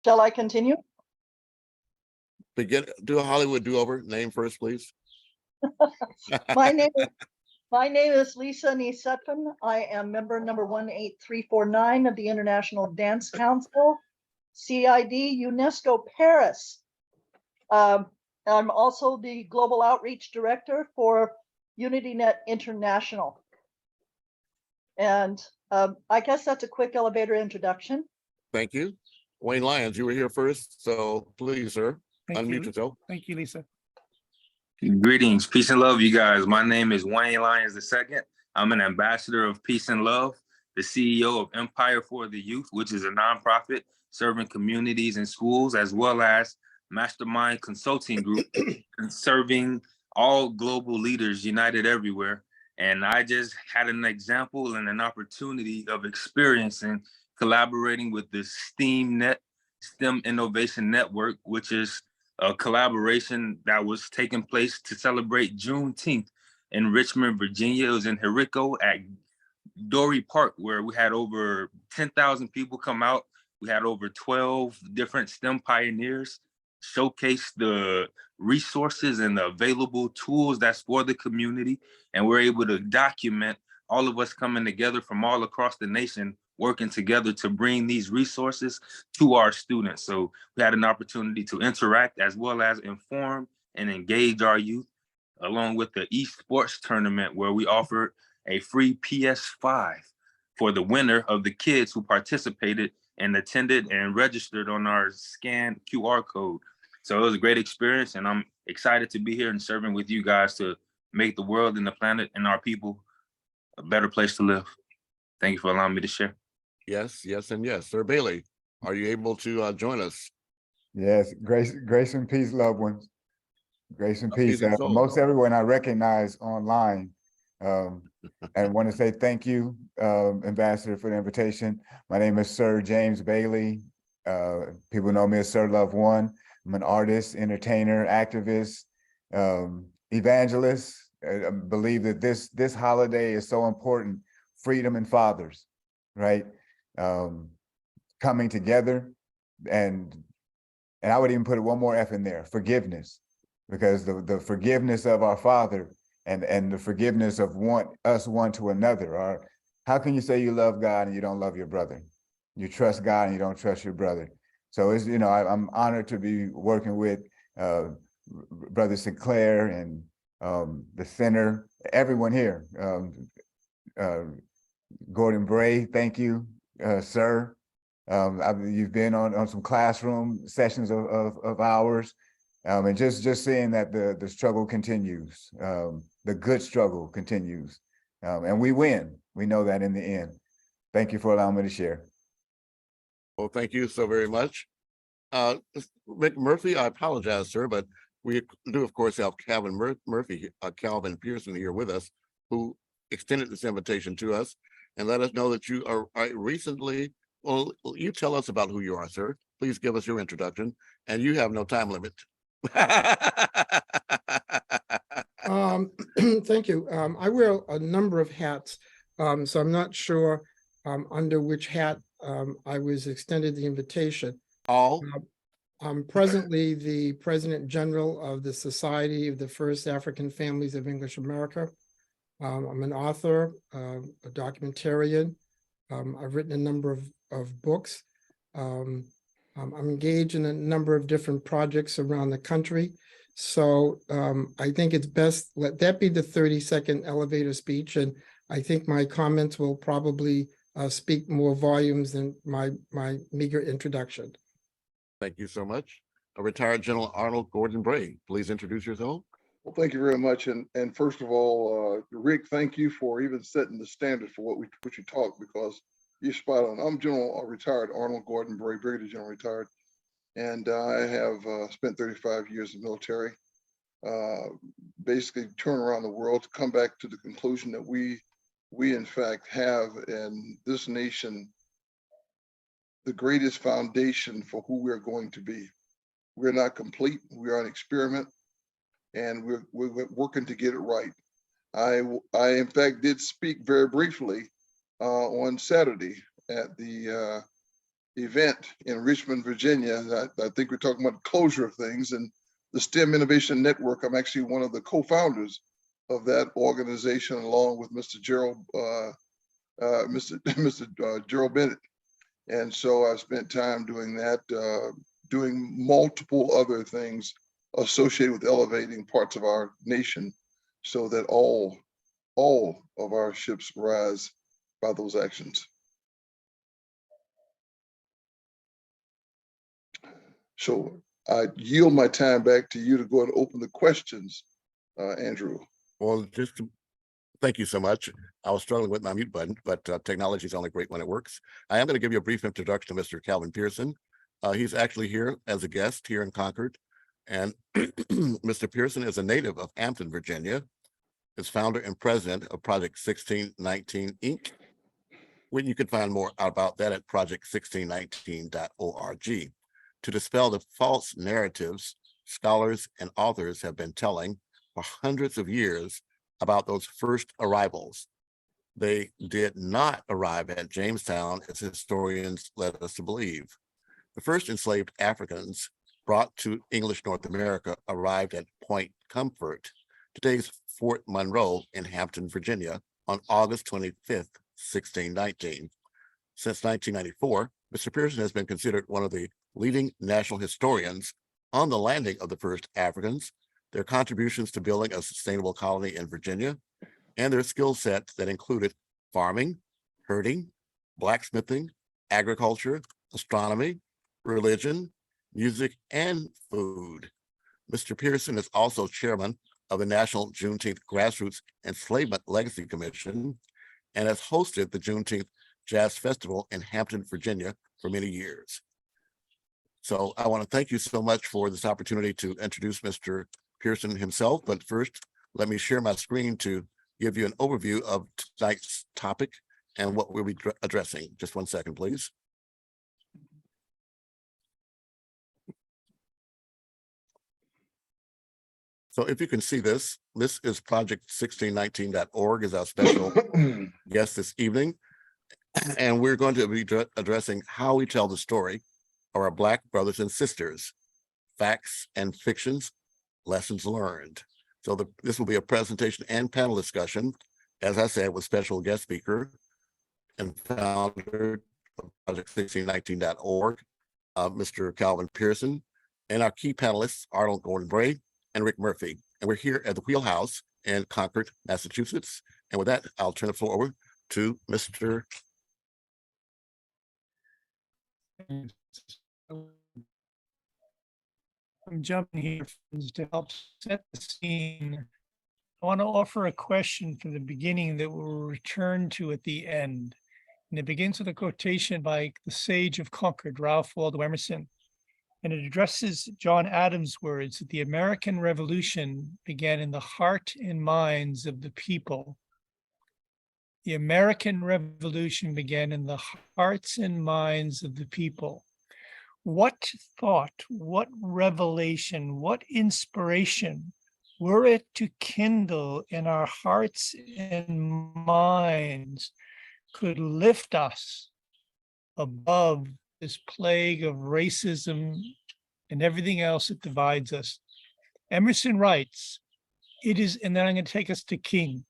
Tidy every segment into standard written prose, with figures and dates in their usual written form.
Shall I continue? Do a Hollywood do-over. Name first, please. My name is Lisa Nisetfin. I am member number 18349 of the International Dance Council, CID UNESCO Paris. I'm also the Global Outreach Director for UnityNet International. And I guess that's a quick elevator introduction. Thank you. Wayne Lyons, you were here first, so please, sir, unmute yourself. Thank you, Lisa. Greetings, peace and love, you guys. My name is Wayne Lyons II. I'm an ambassador of peace and love, the CEO of Empire for the Youth, which is a nonprofit serving communities and schools, as well as Mastermind Consulting Group, serving all global leaders united everywhere. And I just had an example and an opportunity of experiencing collaborating with the STEM Innovation Network, which is a collaboration that was taking place to celebrate Juneteenth in Richmond, Virginia. It was in Jericho at Dory Park, where we had over 10,000 people come out. We had over 12 different STEM pioneers showcase the resources and the available tools that's for the community. And we're able to document all of us coming together from all across the nation, working together to bring these resources to our students. So we had an opportunity to interact as well as inform and engage our youth, along with the esports tournament where we offered a free PS5 for the winner of the kids who participated and attended and registered on our scanned QR code. So it was a great experience, and I'm excited to be here and serving with you guys to make the world and the planet and our people a better place to live. Thank you for allowing me to share. Yes, yes, and yes. Sir Bailey, are you able to join us? Yes, grace and peace, loved ones. Grace and peace. Most everyone I recognize online. And want to say thank you, Ambassador, for the invitation. My name is Sir James Bailey. People know me as Sir Love One. I'm an artist, entertainer, activist, evangelist. I believe that this holiday is so important. Freedom and fathers, right? Coming together, and I would even put one more F in there, forgiveness, because the forgiveness of our Father and the forgiveness of us one to another. Or how can you say you love God and you don't love your brother? You trust God and you don't trust your brother. So it's, I'm honored to be working with Brother Sinclair and the center, everyone here. Gordon Bray, thank you, sir. You've been on some classroom sessions of ours, and just seeing that the struggle continues, the good struggle continues, and we win. We know that in the end. Thank you for allowing me to share. Well, thank you so very much. Rick Murphy, I apologize, sir, but we do, of course, have Calvin Pearson here with us, who extended this invitation to us and let us know that you are recently, well, you tell us about who you are, sir. Please give us your introduction, and you have no time limit. Thank you. I wear a number of hats, so I'm not sure under which hat I was extended the invitation. I'm presently the President General of the Society of the First African Families of English America. I'm an author, a documentarian. I've written a number of books. I'm engaged in a number of different projects around the country. So I think it's best, let that be the 30-second elevator speech. And I think my comments will probably speak more volumes than my meager introduction. Thank you so much. Retired General Arnold Gordon Bray, please introduce yourself. Well, thank you very much. And first of all, Rick, thank you for even setting the standard for what you talk, because you're spot on. I'm retired Arnold Gordon Bray, Brigadier General retired. And I have spent 35 years in the military, basically turn around the world to come back to the conclusion that we in fact have in this nation the greatest foundation for who we're going to be. We're not complete, we are an experiment, and we're working to get it right. I in fact did speak very briefly on Saturday at the event in Richmond, Virginia. I think we're talking about closure of things, and the STEM Innovation Network. I'm actually one of the co-founders of that organization, along with Mr. Gerald Bennett. And so I've spent time doing that, doing multiple other things associated with elevating parts of our nation so that all of our ships rise by those actions. So I yield my time back to you to go and open the questions, Andrew. Well, thank you so much. I was struggling with my mute button, but technology is only great when it works. I am going to give you a brief introduction to Mr. Calvin Pearson. He's actually here as a guest here in Concord. And Mr. Pearson is a native of Hampton, Virginia, is founder and president of Project 1619 Inc. When you can find more about that at project1619.org. To dispel the false narratives scholars and authors have been telling for hundreds of years about those first arrivals. They did not arrive at Jamestown, as historians led us to believe. The first enslaved Africans brought to English North America arrived at Point Comfort, today's Fort Monroe in Hampton, Virginia, on August 25th, 1619. Since 1994, Mr. Pearson has been considered one of the leading national historians on the landing of the first Africans, their contributions to building a sustainable colony in Virginia, and their skill sets that included farming, herding, blacksmithing, agriculture, astronomy, religion, music, and food. Mr. Pearson is also chairman of the National Juneteenth Grassroots Enslavement Legacy Commission and has hosted the Juneteenth Jazz Festival in Hampton, Virginia for many years. So I want to thank you so much for this opportunity to introduce Mr. Pearson himself. But first, let me share my screen to give you an overview of tonight's topic and what we'll be addressing. Just one second, please. So if you can see this is project1619.org is our special guest this evening. And we're going to be addressing how we tell the story of our Black brothers and sisters, facts and fictions, lessons learned. So this will be a presentation and panel discussion, as I said, with special guest speaker and founder of project1619.org, Mr. Calvin Pearson, and our key panelists, Arnold Gordon Bray and Rick Murphy. And we're here at the Wheelhouse in Concord, Massachusetts. And with that, I'll turn the floor over to Mr. I'm jumping here to help set the scene. I want to offer a question for the beginning that we'll return to at the end. And it begins with a quotation by the sage of Concord, Ralph Waldo Emerson. And it addresses John Adams' words that the American Revolution began in the heart and minds of the people. The American Revolution began in the hearts and minds of the people. What thought, what revelation, what inspiration were it to kindle in our hearts and minds could lift us above this plague of racism and everything else that divides us? Emerson writes, it is, and then I'm going to take us to King.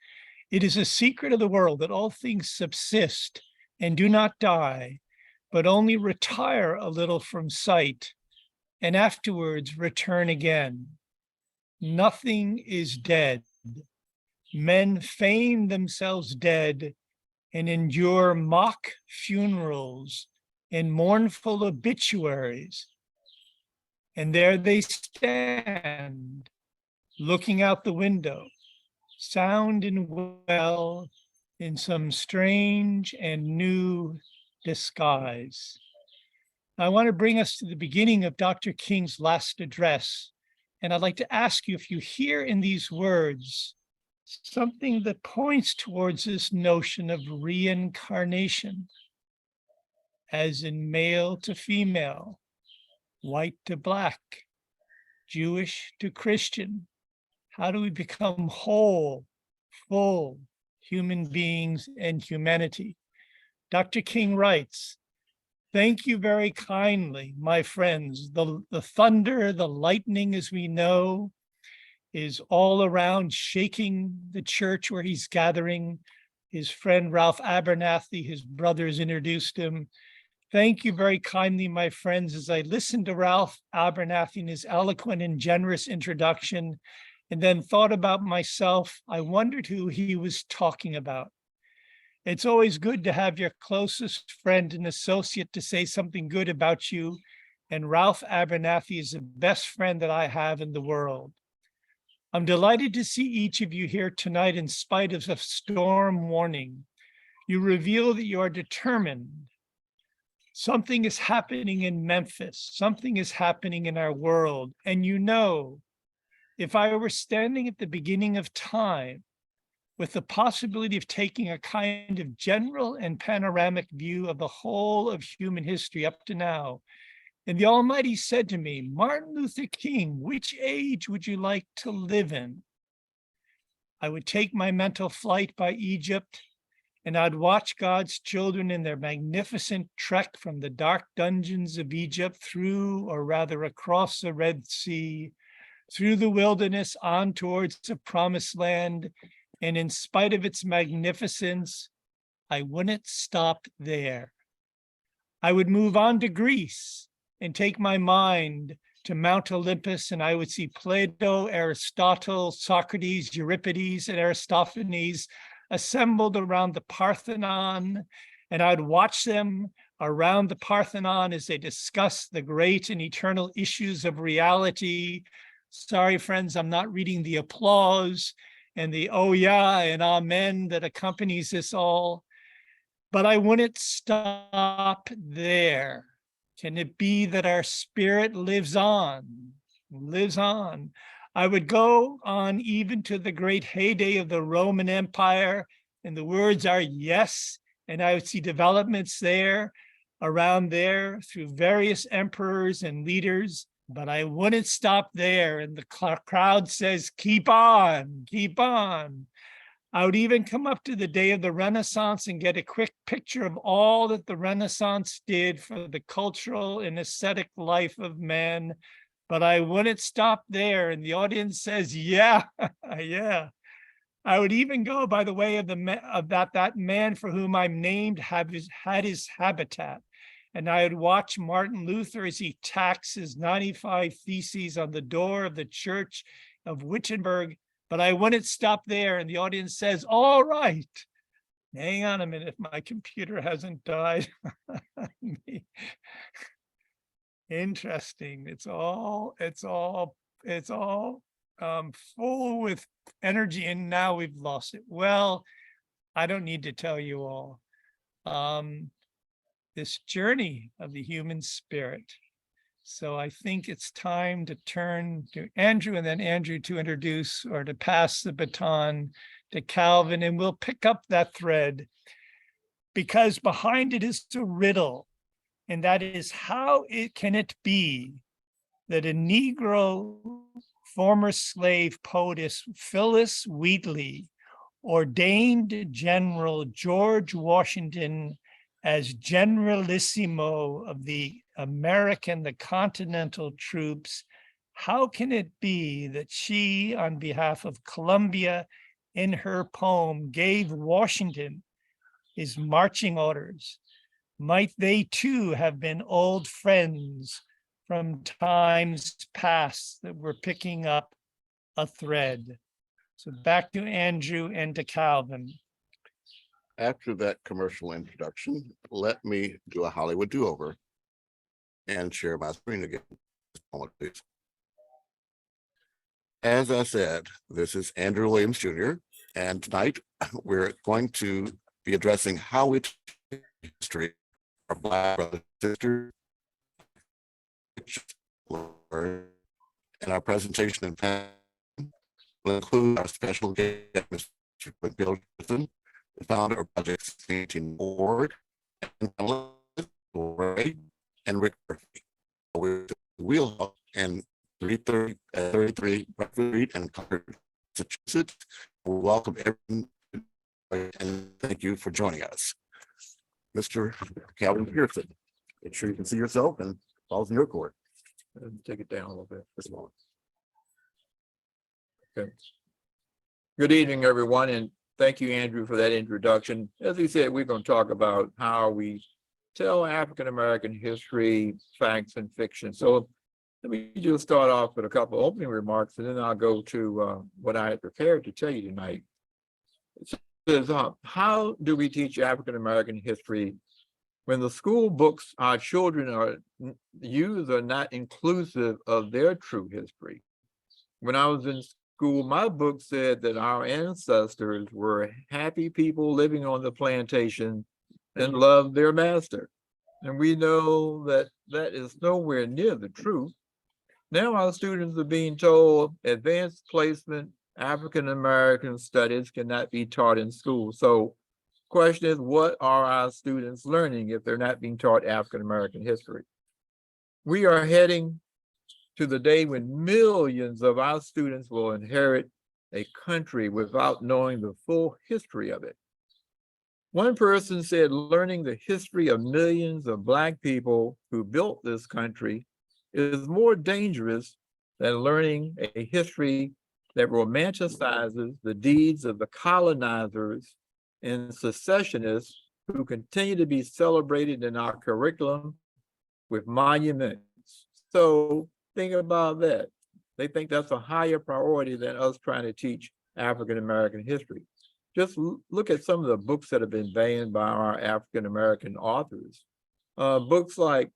It is a secret of the world that all things subsist and do not die, but only retire a little from sight, and afterwards return again. Nothing is dead. Men feign themselves dead and endure mock funerals and mournful obituaries. And there they stand, looking out the window, sound and well, in some strange and new disguise. I want to bring us to the beginning of Dr. King's last address. And I'd like to ask you if you hear in these words something that points towards this notion of reincarnation, as in male to female, white to black, Jewish to Christian. How do we become whole, full human beings and humanity? Dr. King writes, Thank you very kindly, my friends. The thunder, the lightning, as we know, is all around shaking the church where he's gathering. His friend Ralph Abernathy, his brothers introduced him. Thank you very kindly, my friends, as I listened to Ralph Abernathy in his eloquent and generous introduction, and then thought about myself. I wondered who he was talking about. It's always good to have your closest friend and associate to say something good about you, and Ralph Abernathy is the best friend that I have in the world. I'm delighted to see each of you here tonight in spite of a storm warning. You reveal that you are determined. Something is happening in Memphis. Something is happening in our world. And you know, if I were standing at the beginning of time with the possibility of taking a kind of general and panoramic view of the whole of human history up to now, and the Almighty said to me, Martin Luther King, which age would you like to live in? I would take my mental flight by Egypt, and I'd watch God's children in their magnificent trek from the dark dungeons of Egypt through, or rather across the Red Sea, through the wilderness on towards the promised land. And in spite of its magnificence, I wouldn't stop there. I would move on to Greece and take my mind to Mount Olympus, and I would see Plato, Aristotle, Socrates, Euripides, and Aristophanes assembled around the Parthenon, and I'd watch them around the Parthenon as they discuss the great and eternal issues of reality. Sorry, friends, I'm not reading the applause and the oh yeah and amen that accompanies this all, but I wouldn't stop there. Can it be that our spirit lives on, lives on? I would go on even to the great heyday of the Roman Empire, and the words are yes, and I would see developments there, around there, through various emperors and leaders, but I wouldn't stop there, and the crowd says, keep on, keep on. I would even come up to the day of the Renaissance and get a quick picture of all that the Renaissance did for the cultural and aesthetic life of man. But I wouldn't stop there. And the audience says, yeah, yeah. I would even go by the way of that man for whom I'm named had his habitat. And I would watch Martin Luther as he tacks his 95 Theses on the door of the church of Wittenberg. But I wouldn't stop there, and the audience says, all right, hang on a minute, my computer hasn't died. Interesting. It's all full with energy, and now we've lost it. Well, I don't need to tell you all. This journey of the human spirit. So I think it's time to turn to Andrew, and then Andrew to introduce or to pass the baton to Calvin, and we'll pick up that thread because behind it is a riddle, and that is how can it be that a Negro former slave poetess Phyllis Wheatley ordained General George Washington as Generalissimo of the Continental troops. How can it be that she, on behalf of Columbia, in her poem, gave Washington his marching orders? Might they too have been old friends from times past that were picking up a thread? So back to Andrew and to Calvin. After that commercial introduction, let me do a Hollywood do-over and share my screen again. Please. As I said, this is Andrew Williams Jr., and tonight we're going to be addressing how we take history of Black brothers and sisters. And our presentation and panel will include our special guest, Mr. Calvin Pearson, the founder of Project1619, and Rick Murphy. We're Wheelhouse and 33 Bradford and Concord, Massachusetts. We welcome everyone and thank you for joining us. Mr. Calvin Pearson. make sure you can see yourself and balls in your court. And take it down a little bit. This one. Okay. Good evening, everyone, and thank you, Andrew, for that introduction. As we said, we're going to talk about how we tell African-American history, facts, and fiction. So let me just start off with a couple opening remarks, and then I'll go to what I had prepared to tell you tonight. It says, how do we teach African-American history when the school books our children use are not inclusive of their true history? When I was in school, my book said that our ancestors were happy people living on the plantation and loved their master. And we know that that is nowhere near the truth. Now our students are being told advanced placement African-American studies cannot be taught in school. So question is, what are our students learning if they're not being taught African-American history? We are heading to the day when millions of our students will inherit a country without knowing the full history of it. One person said, learning the history of millions of Black people who built this country is more dangerous than learning a history that romanticizes the deeds of the colonizers and secessionists who continue to be celebrated in our curriculum with monuments. So think about that. They think that's a higher priority than us trying to teach African-American history. Just look at some of the books that have been banned by our African-American authors. Books like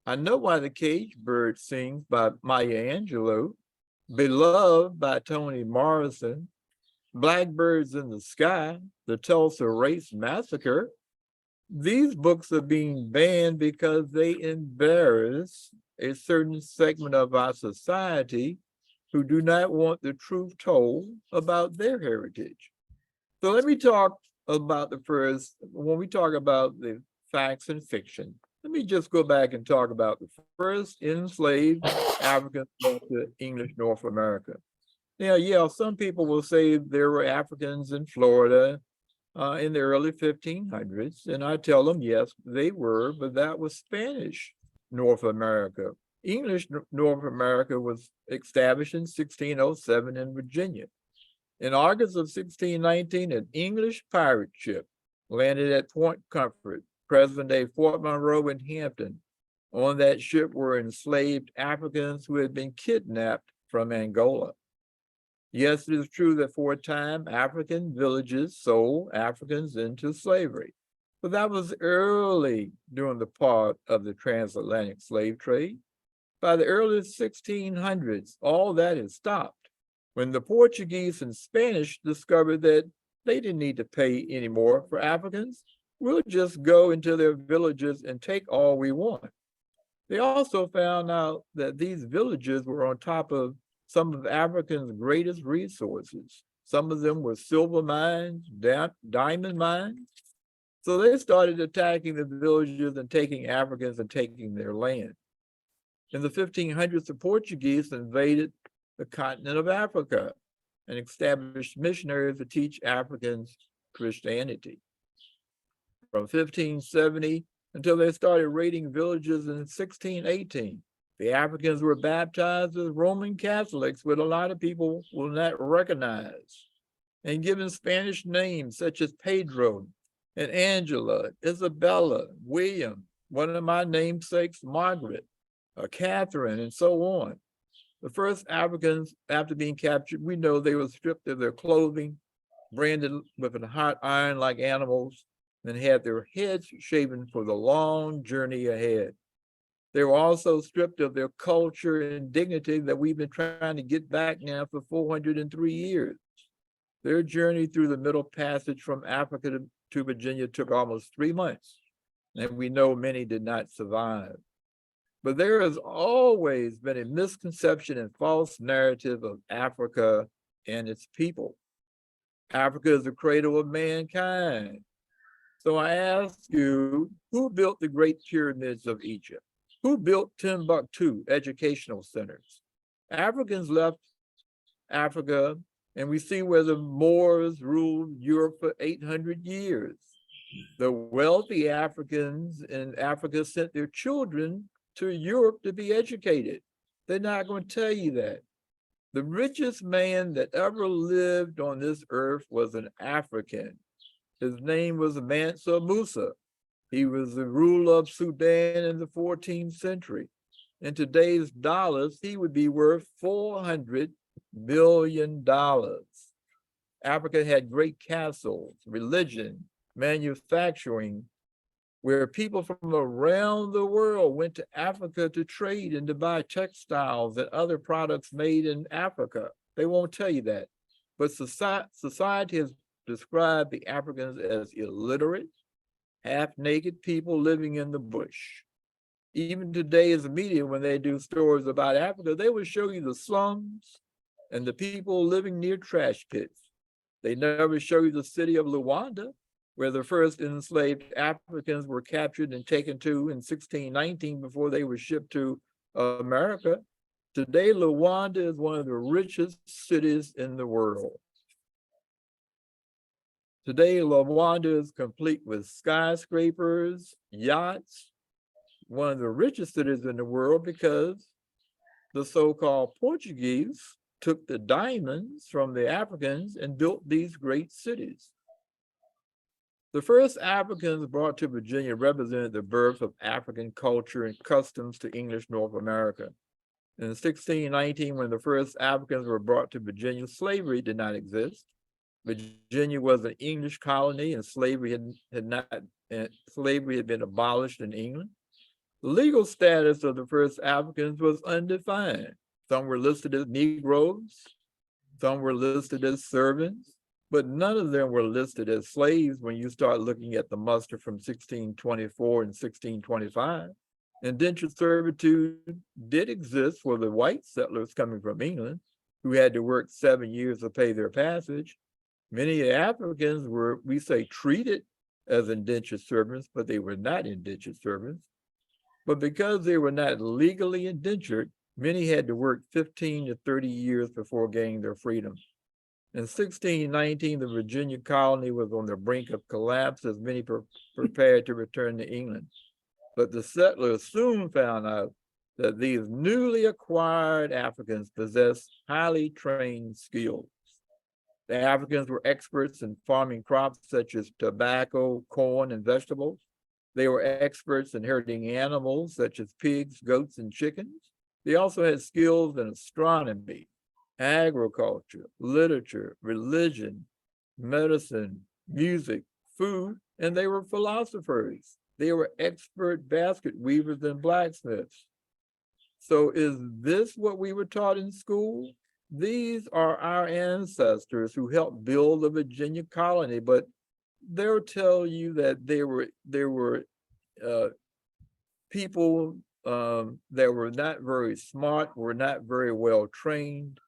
I Know Why the Cage Bird Sings by Maya Angelou, Beloved by Toni Morrison, Blackbirds in the Sky, The Tulsa Race Massacre. These books are being banned because they embarrass a certain segment of our society who do not want the truth told about their heritage. So let me talk about when we talk about the facts and fiction, let me just go back and talk about the first enslaved Africans to English North America. Yeah, some people will say there were Africans in Florida in the early 1500s, and I tell them, yes, they were, but that was Spanish North America. English North America was established in 1607 in Virginia. In August of 1619, an English pirate ship landed at Point Comfort, present-day Fort Monroe in Hampton. On that ship were enslaved Africans who had been kidnapped from Angola. Yes, it is true that for a time, African villages sold Africans into slavery, but that was early during the part of the transatlantic slave trade. By the early 1600s, all that had stopped when the Portuguese and Spanish discovered that they didn't need to pay anymore for Africans. We'll just go into their villages and take all we want. They also found out that these villages were on top of some of Africa's greatest resources. Some of them were silver mines, diamond mines. So they started attacking the villages and taking Africans and taking their land. In the 1500s, the Portuguese invaded the continent of Africa and established missionaries to teach Africans Christianity. From 1570 until they started raiding villages in 1618, the Africans were baptized as Roman Catholics, which a lot of people will not recognize, and given Spanish names such as Pedro and Angela, Isabella, William, one of my namesakes, Margaret, Catherine, and so on. The first Africans, after being captured, we know they were stripped of their clothing, branded with a hot iron like animals, and had their heads shaven for the long journey ahead. They were also stripped of their culture and dignity that we've been trying to get back now for 403 years. Their journey through the Middle Passage from Africa to Virginia took almost 3 months, and we know many did not survive. But there has always been a misconception and false narrative of Africa and its people. Africa is the cradle of mankind. So I ask you, who built the Great Pyramids of Egypt? Who built Timbuktu educational centers? Africans left Africa, and we see where the Moors ruled Europe for 800 years. The wealthy Africans in Africa sent their children to Europe to be educated. They're not going to tell you that. The richest man that ever lived on this earth was an African. His name was Mansa Musa. He was the ruler of Sudan in the 14th century. In today's dollars, he would be worth $400 million. Africa had great castles, religion, manufacturing, where people from around the world went to Africa to trade and to buy textiles and other products made in Africa. They won't tell you that. But society has described the Africans as illiterate, half-naked people living in the bush. Even today's media, when they do stories about Africa, they will show you the slums and the people living near trash pits. They never show you the city of Luanda, where the first enslaved Africans were captured and taken to in 1619 before they were shipped to America. Today, Luanda is one of the richest cities in the world. Today, Luanda is complete with skyscrapers, yachts, one of the richest cities in the world because the so-called Portuguese took the diamonds from the Africans and built these great cities. The first Africans brought to Virginia represented the birth of African culture and customs to English North America. In 1619, when the first Africans were brought to Virginia, slavery did not exist. Virginia was an English colony and slavery had been abolished in England. The legal status of the first Africans was undefined. Some were listed as Negroes, some were listed as servants, but none of them were listed as slaves when you start looking at the muster from 1624 and 1625. Indentured servitude did exist for the white settlers coming from England, who had to work 7 years to pay their passage. Many Africans were, we say, treated as indentured servants, but they were not indentured servants. But because they were not legally indentured, many had to work 15 to 30 years before gaining their freedom. In 1619, the Virginia colony was on the brink of collapse as many prepared to return to England. But the settlers soon found out that these newly acquired Africans possessed highly trained skills. The Africans were experts in farming crops such as tobacco, corn, and vegetables. They were experts in herding animals such as pigs, goats, and chickens. They also had skills in astronomy, agriculture, literature, religion, medicine, music, food, and they were philosophers. They were expert basket weavers and blacksmiths. So is this what we were taught in school? These are our ancestors who helped build the Virginia colony, but they'll tell you that there were people that were not very smart, were not very well trained.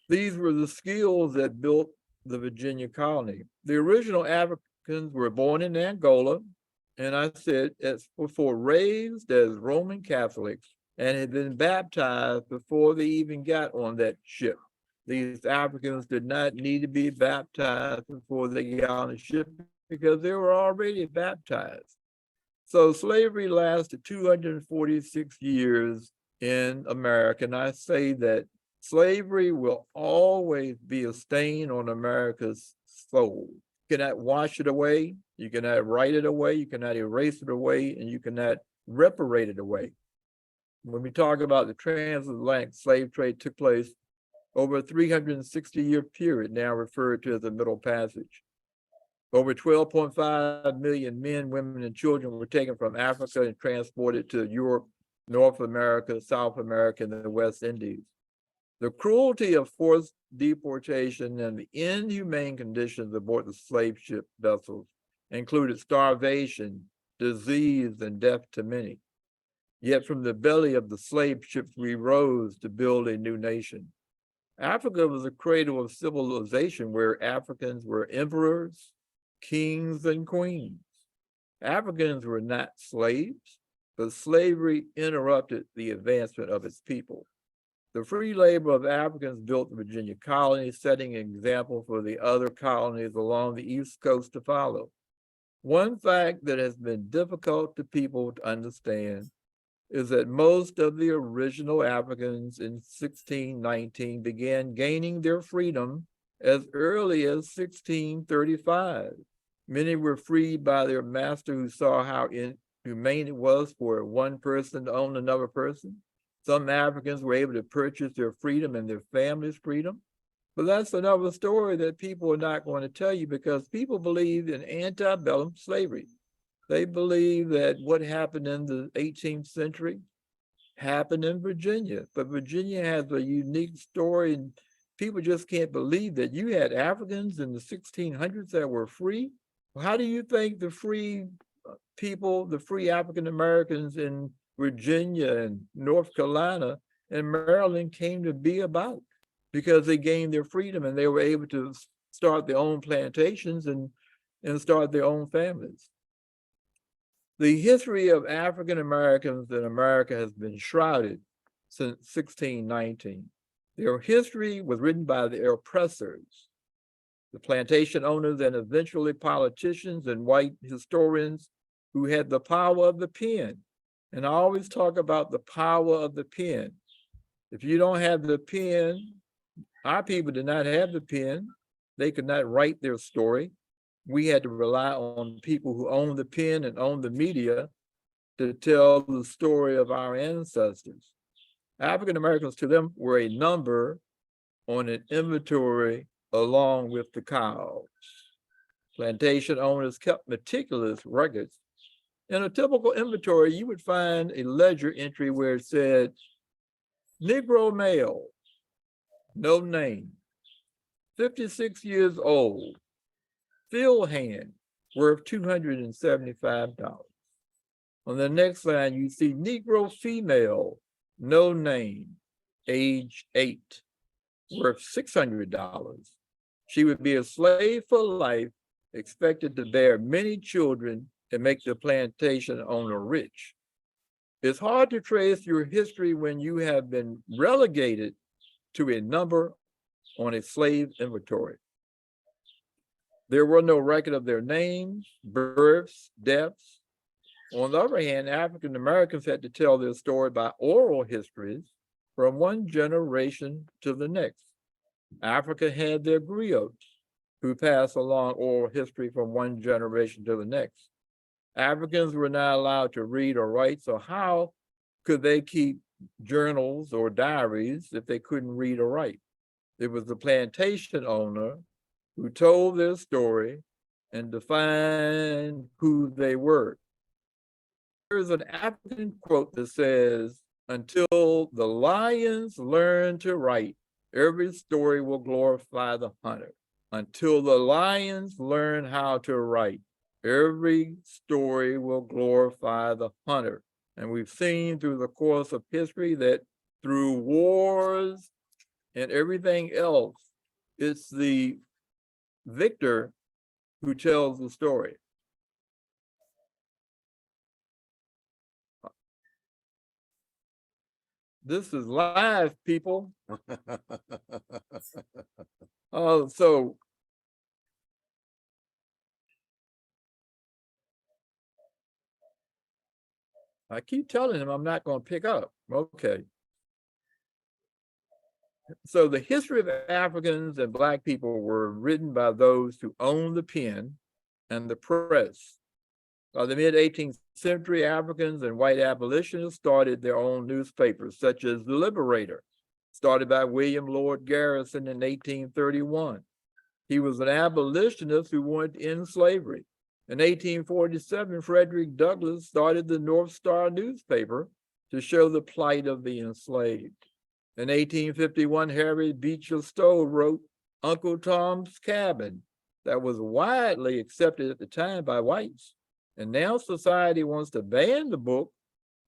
These were the skills that built the Virginia colony. The original Africans were born in Angola, and I said, were raised as Roman Catholics and had been baptized before they even got on that ship. These Africans did not need to be baptized before they got on the ship because they were already baptized. So slavery lasted 246 years in America, and I say that slavery will always be a stain on America's soul. You cannot wash it away, you cannot write it away, you cannot erase it away, and you cannot reparate it away. When we talk about the transatlantic slave trade took place over a 360-year period, now referred to as the Middle Passage. Over 12.5 million men, women, and children were taken from Africa and transported to Europe, North America, South America, and the West Indies. The cruelty of forced deportation and the inhumane conditions aboard the slave ship vessels included starvation, disease, and death to many. Yet from the belly of the slave ships, we rose to build a new nation. Africa was a cradle of civilization where Africans were emperors, kings, and queens. Africans were not slaves, but slavery interrupted the advancement of its people. The free labor of Africans built the Virginia colony, setting an example for the other colonies along the East Coast to follow. One fact that has been difficult to people to understand is that most of the original Africans in 1619 began gaining their freedom as early as 1635. Many were freed by their master who saw how inhumane it was for one person to own another person. Some Africans were able to purchase their freedom and their family's freedom. But that's another story that people are not going to tell you because people believe in antebellum slavery. They believe that what happened in the 18th century happened in Virginia, but Virginia has a unique story and people just can't believe that you had Africans in the 1600s that were free. How do you think the free people, the free African Americans in Virginia and North Carolina and Maryland came to be about? Because they gained their freedom and they were able to start their own plantations and start their own families. The history of African Americans in America has been shrouded since 1619. Their history was written by their oppressors, the plantation owners and eventually politicians and white historians who had the power of the pen. And I always talk about the power of the pen. If you don't have the pen, our people did not have the pen. They could not write their story. We had to rely on people who owned the pen and owned the media to tell the story of our ancestors. African Americans to them were a number on an inventory along with the cows. Plantation owners kept meticulous records. In a typical inventory, you would find a ledger entry where it said, Negro male, no name, 56 years old, field hand, worth $275. On the next line, you see Negro female, no name, age 8, worth $600. She would be a slave for life, expected to bear many children and make the plantation owner rich. It's hard to trace your history when you have been relegated to a number on a slave inventory. There were no record of their names, births, deaths. On the other hand, African Americans had to tell their story by oral histories from one generation to the next. Africa had their griots who passed along oral history from one generation to the next. Africans were not allowed to read or write, so how could they keep journals or diaries if they couldn't read or write? It was the plantation owner who told their story and defined who they were. There's an African quote that says, until the lions learn to write, every story will glorify the hunter. Until the lions learn how to write, every story will glorify the hunter. And we've seen through the course of history that through wars and everything else, it's the victor who tells the story. This is live, people. So I keep telling him I'm not going to pick up. Okay. So the history of Africans and Black people were written by those who owned the pen and the press. By the mid-18th century, Africans and white abolitionists started their own newspapers, such as The Liberator, started by William Lord Garrison in 1831. He was an abolitionist who wanted to end slavery. In 1847, Frederick Douglass started the North Star newspaper to show the plight of the enslaved. In 1851, Harry Beecher Stowe wrote Uncle Tom's Cabin that was widely accepted at the time by whites. And now society wants to ban the book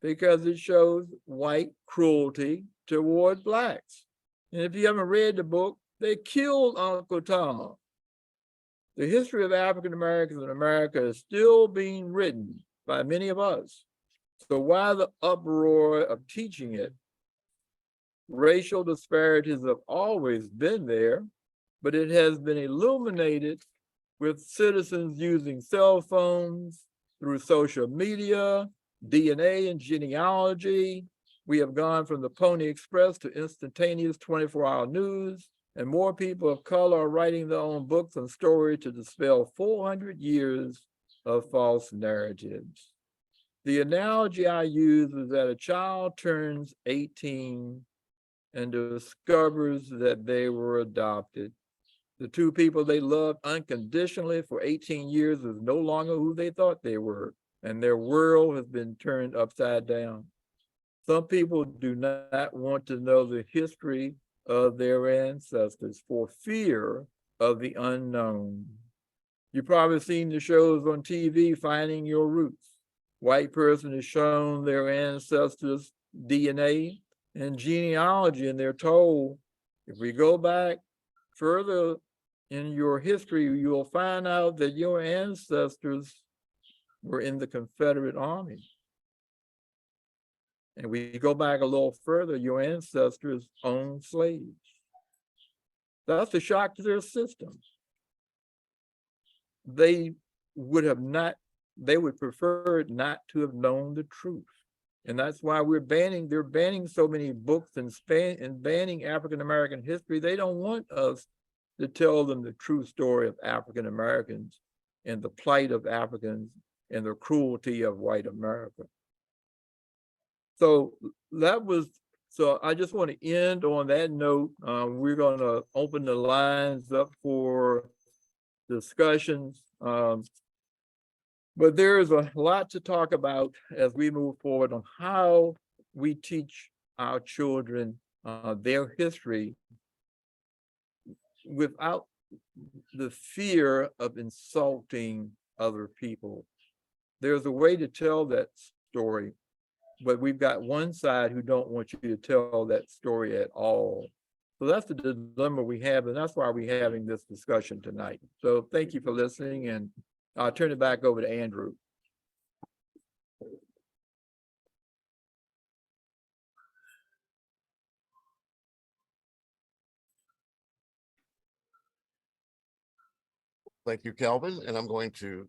because it shows white cruelty toward Blacks. And if you haven't read the book, they killed Uncle Tom. The history of African Americans in America is still being written by many of us. So why the uproar of teaching it? Racial disparities have always been there, but it has been illuminated with citizens using cell phones, through social media, DNA and genealogy. We have gone from the Pony Express to instantaneous 24-hour news, and more people of color are writing their own books and stories to dispel 400 years of false narratives. The analogy I use is that a child turns 18 and discovers that they were adopted. The two people they loved unconditionally for 18 years is no longer who they thought they were, and their world has been turned upside down. Some people do not want to know the history of their ancestors for fear of the unknown. You've probably seen the shows on TV, Finding Your Roots. White person is shown their ancestors' DNA and genealogy, and they're told, if we go back further in your history, you'll find out that your ancestors were in the Confederate Army. And we go back a little further, your ancestors owned slaves. That's a shock to their system. They would prefer not to have known the truth. And that's why they're banning so many books and banning African-American history. They don't want us to tell them the true story of African-Americans and the plight of Africans and the cruelty of white America. So I just want to end on that note. We're going to open the lines up for discussions. But there is a lot to talk about as we move forward on how we teach our children their history without the fear of insulting other people. There's a way to tell that story, but we've got one side who don't want you to tell that story at all. So that's the dilemma we have, and that's why we're having this discussion tonight. So thank you for listening, and I'll turn it back over to Andrew. Thank you, Calvin, and I'm going to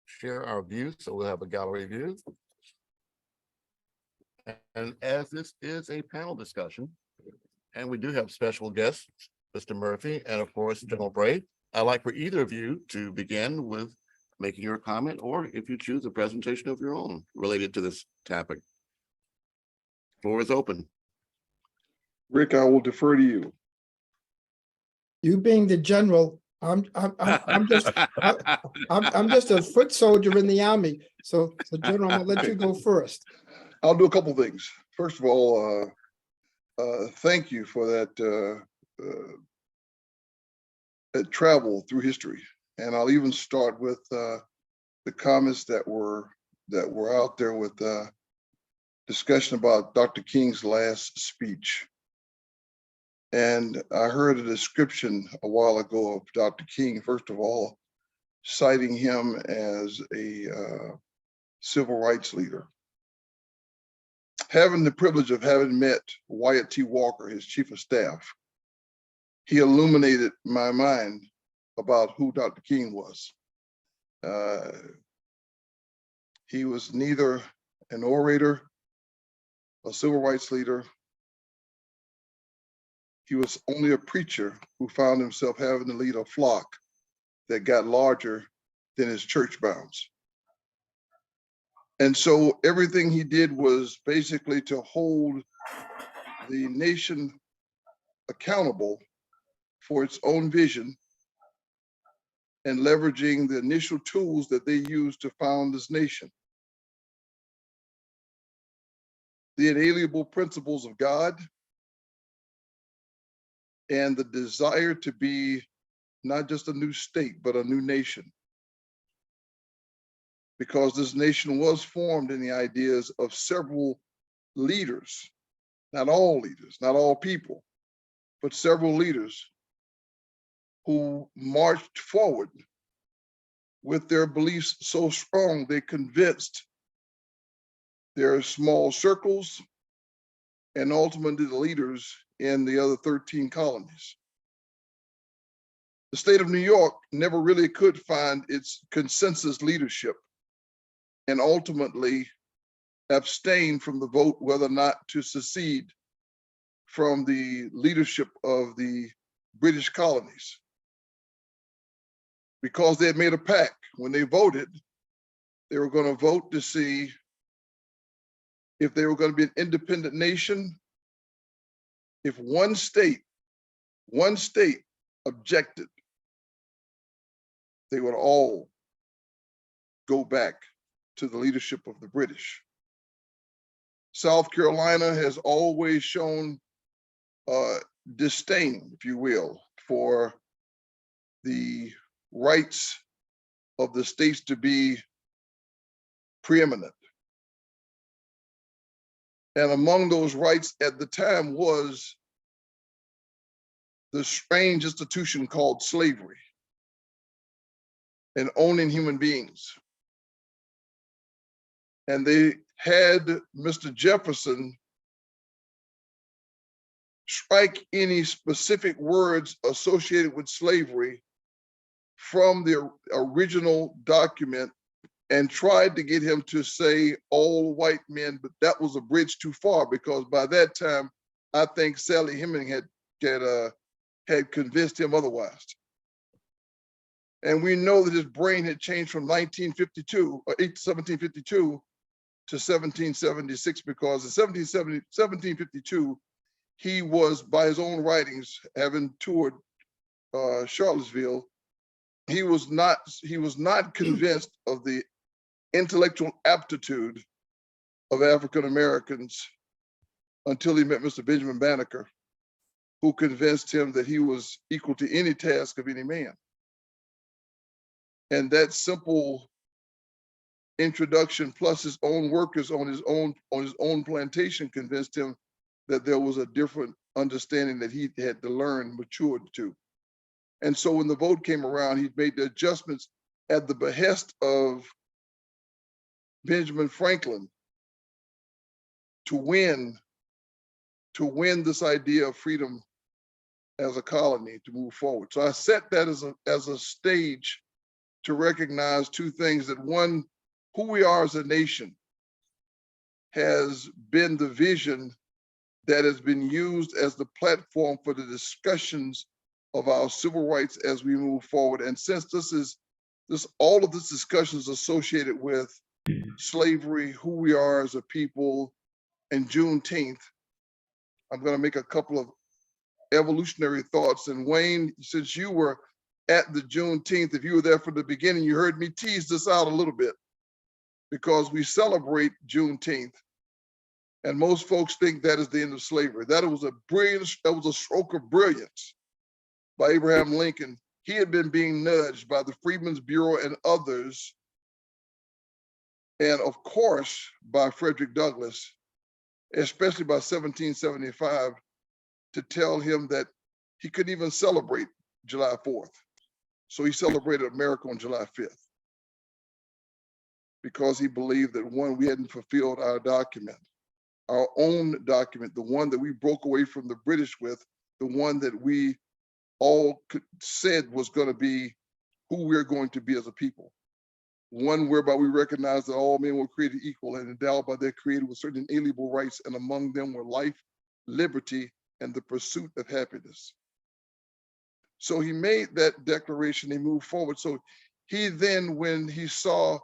share our view, so we'll have a gallery view. And as this is a panel discussion, and we do have special guests, Mr. Murphy, and of course, General Bray, I'd like for either of you to begin with making your comment, or if you choose a presentation of your own related to this topic. Floor is open. Rick, I will defer to you. You being the general, I'm just a foot soldier in the army. So General, I'll let you go first. I'll do a couple things. First of all, thank you for that travel through history. And I'll even start with the comments that were out there with discussion about Dr. King's last speech. And I heard a description a while ago of Dr. King, first of all, citing him as a civil rights leader. Having the privilege of having met Wyatt T. Walker, his chief of staff, he illuminated my mind about who Dr. King was. He was neither an orator, a civil rights leader. He was only a preacher who found himself having to lead a flock that got larger than his church bounds. And so everything he did was basically to hold the nation accountable for its own vision and leveraging the initial tools that they used to found this nation. The inalienable principles of God and the desire to be not just a new state, but a new nation. Because this nation was formed in the ideas of several leaders, not all people, but several leaders who marched forward with their beliefs so strong they convinced their small circles and ultimately the leaders in the other 13 colonies. the state of New York never really could find its consensus leadership and ultimately abstained from the vote whether or not to secede from the leadership of the British colonies, because they had made a pact. When they voted, they were going to vote to see if they were going to be an independent nation. If one state objected, they would all go back to the leadership of the British. South Carolina has always shown disdain, if you will, for the rights of the states to be preeminent. And among those rights at the time was the strange institution called slavery and owning human beings. And they had Mr. Jefferson strike any specific words associated with slavery from the original document and tried to get him to say all white men, but that was a bridge too far, because by that time, I think Sally Heming had convinced him otherwise. And we know that his brain had changed from 1752 to 1776, because in 1752, he was, by his own writings, having toured Charlottesville, he was not convinced of the intellectual aptitude of African Americans until he met Mr. Benjamin Banneker, who convinced him that he was equal to any task of any man. And that simple introduction, plus his own workers on his own plantation, convinced him that there was a different understanding that he had to learn, matured to. And so when the vote came around, he made the adjustments at the behest of Benjamin Franklin to win this idea of freedom as a colony to move forward. So I set that as a stage to recognize two things: that one, who we are as a nation has been the vision that has been used as the platform for the discussions of our civil rights as we move forward. And since all of this discussion is associated with slavery, who we are as a people, and Juneteenth, I'm going to make a couple of evolutionary thoughts. And Wayne, since you were at the Juneteenth, if you were there from the beginning, you heard me tease this out a little bit, because we celebrate Juneteenth, and most folks think that is the end of slavery. That was a stroke of brilliance by Abraham Lincoln. He had been being nudged by the Freedmen's Bureau and others, and of course by Frederick Douglass, especially by 1775, to tell him that he couldn't even celebrate July 4th. So he celebrated America on July 5th, because he believed that, one, we hadn't fulfilled our document, our own document, the one that we broke away from the British with, the one that we all said was going to be who we're going to be as a people. One whereby we recognize that all men were created equal and endowed by their creator with certain inalienable rights, and among them were life, liberty, and the pursuit of happiness. So he made that declaration, he moved forward. So he then, when he saw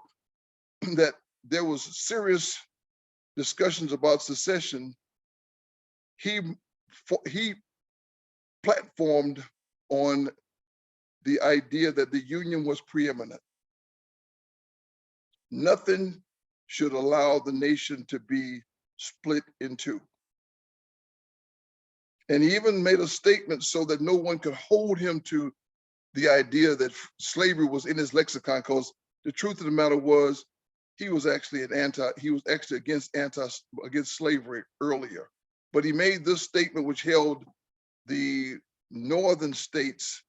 that there was serious discussions about secession, he platformed on the idea that the Union was preeminent. Nothing should allow the nation to be split in two. And he even made a statement so that no one could hold him to the idea that slavery was in his lexicon, because the truth of the matter was, he was actually against slavery earlier. But he made this statement which held the northern states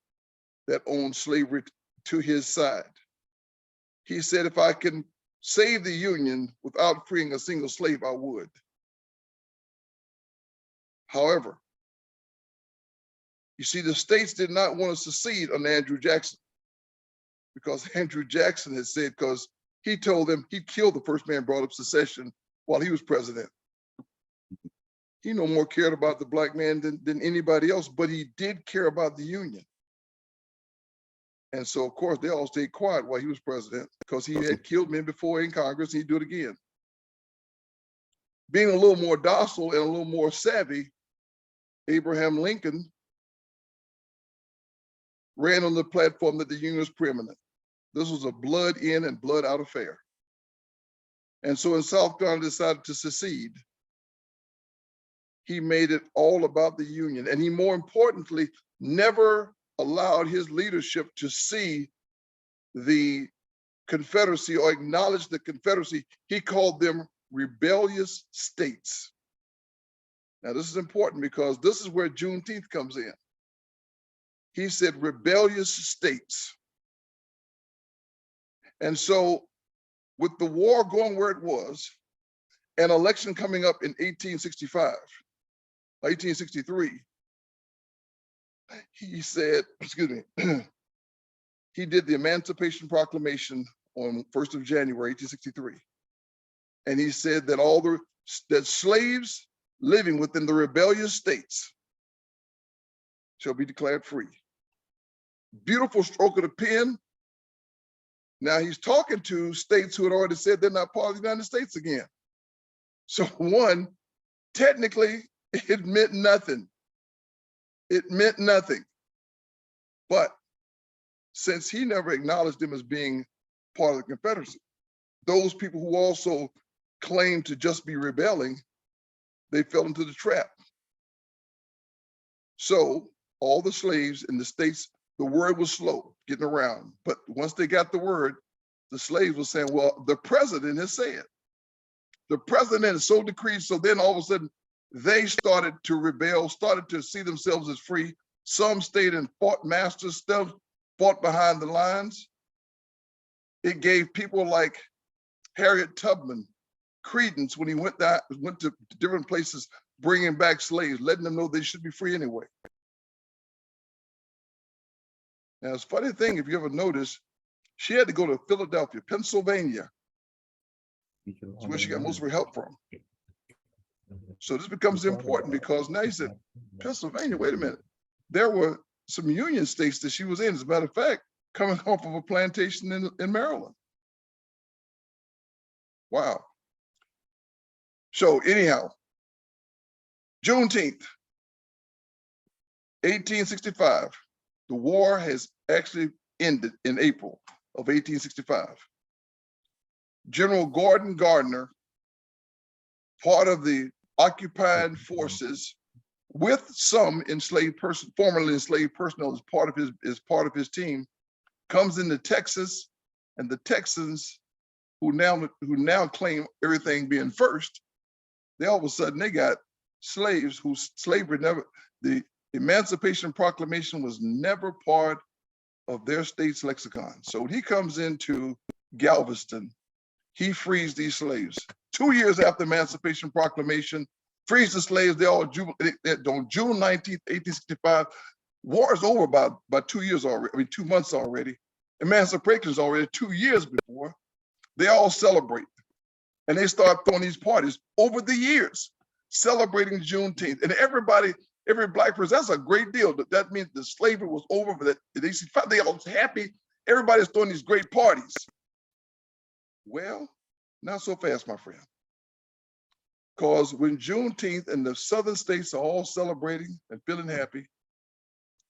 that owned slavery to his side. He said, if I can save the Union without freeing a single slave, I would. However, You see, the states did not want to secede on Andrew Jackson because Andrew Jackson had said, because he told them he killed the first man brought up secession while he was president. He no more cared about the black man than anybody else, but he did care about the Union. And so, of course, they all stayed quiet while he was president because he had killed men before in Congress, and he'd do it again. Being a little more docile and a little more savvy, Abraham Lincoln ran on the platform that the Union was preeminent. This was a blood in and blood out affair. And so when South Carolina decided to secede, he made it all about the Union. And he, more importantly, never allowed his leadership to see the Confederacy or acknowledge the Confederacy. He called them rebellious states. Now, this is important because this is where Juneteenth comes in. He said rebellious states. And so with the war going where it was, an election coming up in 1865, 1863, he said, excuse me, he did the Emancipation Proclamation on 1st of January, 1863. And he said that that slaves living within the rebellious states shall be declared free. Beautiful stroke of the pen. Now he's talking to states who had already said they're not part of the United States again. So one, technically it meant nothing. It meant nothing. But since he never acknowledged them as being part of the Confederacy, those people who also claimed to just be rebelling, they fell into the trap. So all the slaves in the states, the word was slow getting around. But once they got the word, the slaves were saying, well, the president has said. The president is so decreed. So then all of a sudden, they started to rebel, started to see themselves as free. Some stayed and fought masters, still fought behind the lines. It gave people like Harriet Tubman credence when he went to different places, bringing back slaves, letting them know they should be free anyway. Now, it's a funny thing, if you ever notice, she had to go to Philadelphia, Pennsylvania. That's where she got most of her help from. So this becomes important because now you said, Pennsylvania, wait a minute. There were some Union states that she was in, as a matter of fact, coming off of a plantation in Maryland. Wow. So anyhow, Juneteenth, 1865. The war has actually ended in April of 1865. General Gordon Gardner, part of the occupying forces, with some enslaved person, formerly enslaved personnel as part of his team, comes into Texas, and the Texans who now claim everything being first, they all of a sudden they got slaves whose slavery the Emancipation Proclamation was never part of their state's lexicon. So when he comes into Galveston, he frees these slaves. 2 years after Emancipation Proclamation, frees the slaves. They all on June 19th, 1865. War is over about 2 years already. I mean, 2 months already. Emancipation is already 2 years before. They all celebrate, and they start throwing these parties over the years, celebrating Juneteenth. And every black person, that's a great deal. That means the slavery was over. But they all happy. Everybody's throwing these great parties. Well, not so fast, my friend. Because when Juneteenth and the southern states are all celebrating and feeling happy,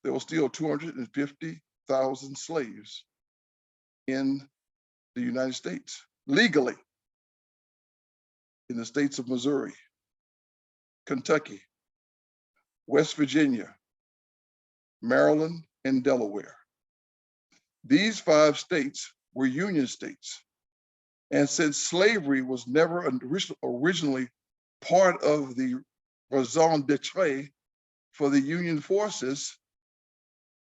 there were still 250,000 slaves in the United States, legally, in the states of Missouri, Kentucky, West Virginia, Maryland, and Delaware. These 5 states were Union states. And since slavery was never originally part of the raison d'etre for the Union forces,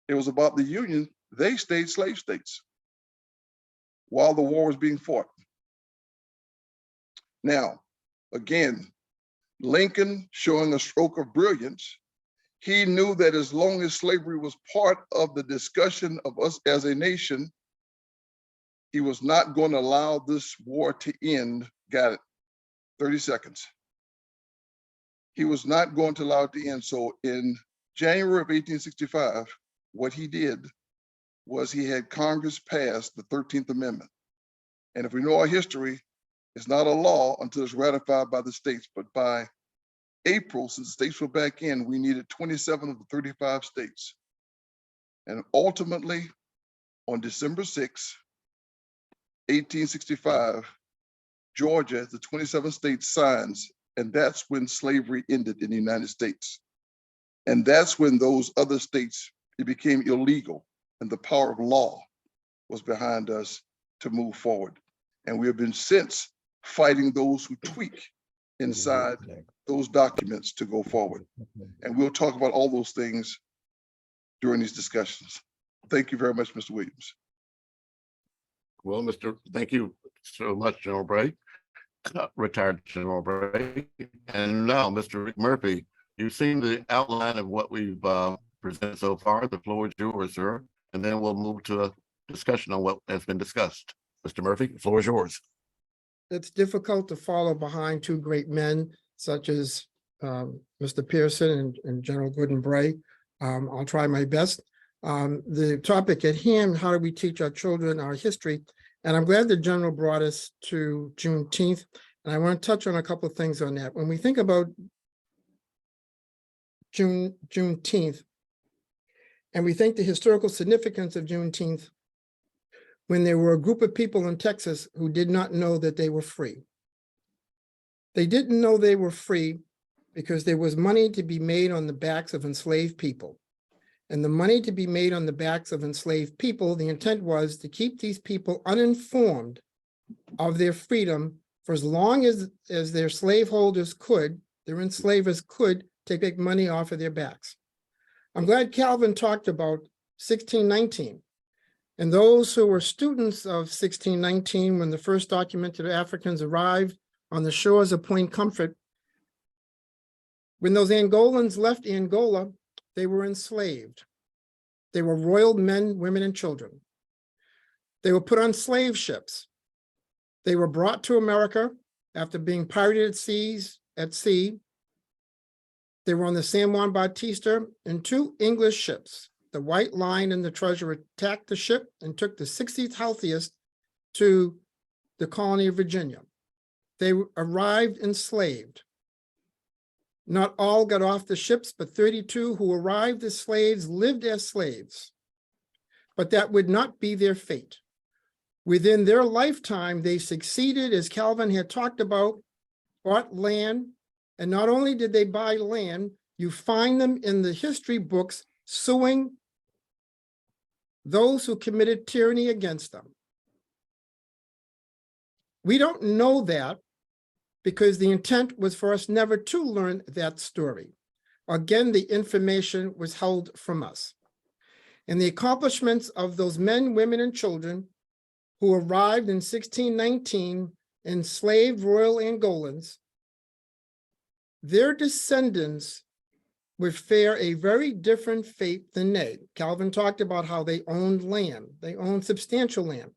it was about the Union. They stayed slave states while the war was being fought. Now, again, Lincoln showing a stroke of brilliance, He knew that as long as slavery was part of the discussion of us as a nation, he was not going to allow this war to end. Got it. 30 seconds. He was not going to allow it to end. So in January of 1865, what he did was he had Congress pass the 13th Amendment. And if we know our history, it's not a law until it's ratified by the states. But by April, since the states were back in, we needed 27 of the 35 states. And ultimately, on December 6, 1865, Georgia, the 27 states signs, and that's when slavery ended in the United States. And that's when those other states, it became illegal, and the power of law was behind us to move forward. And we have been since fighting those who tweak inside those documents to go forward. And we'll talk about all those things during these discussions. Thank you very much, Mr. Williams. Well, thank you so much, General Bray, retired General Bray. And now, Mr. Rick Murphy, you've seen the outline of what we've presented so far. The floor is yours, sir. And then we'll move to a discussion on what has been discussed. Mr. Murphy, the floor is yours. It's difficult to follow behind two great men such as Mr. Pearson and General Gooden Bray. I'll try my best. The topic at hand, how do we teach our children our history? And I'm glad the General brought us to Juneteenth. And I want to touch on a couple of things on that. When we think about Juneteenth, and we think the historical significance of Juneteenth, when there were a group of people in Texas who did not know that they were free. They didn't know they were free because there was money to be made on the backs of enslaved people. And the money to be made on the backs of enslaved people, the intent was to keep these people uninformed of their freedom for as long as their slaveholders could, their enslavers could take money off of their backs. I'm glad Calvin talked about 1619. And those who were students of 1619, when the first documented Africans arrived on the shores of Point Comfort, when those Angolans left Angola, they were enslaved. They were royal men, women, and children. They were put on slave ships. They were brought to America after being pirated at sea. They were on the San Juan Bautista, and two English ships, the White Line and the Treasure, attacked the ship and took the 60th healthiest to the colony of Virginia. They arrived enslaved. Not all got off the ships, but 32 who arrived as slaves lived as slaves. But that would not be their fate. Within their lifetime, they succeeded, as Calvin had talked about, bought land. And not only did they buy land, you find them in the history books suing those who committed tyranny against them. We don't know that because the intent was for us never to learn that story. Again, the information was held from us. And the accomplishments of those men, women, and children who arrived in 1619, enslaved royal Angolans, their descendants would fare a very different fate than they. Calvin talked about how they owned land. They owned substantial land.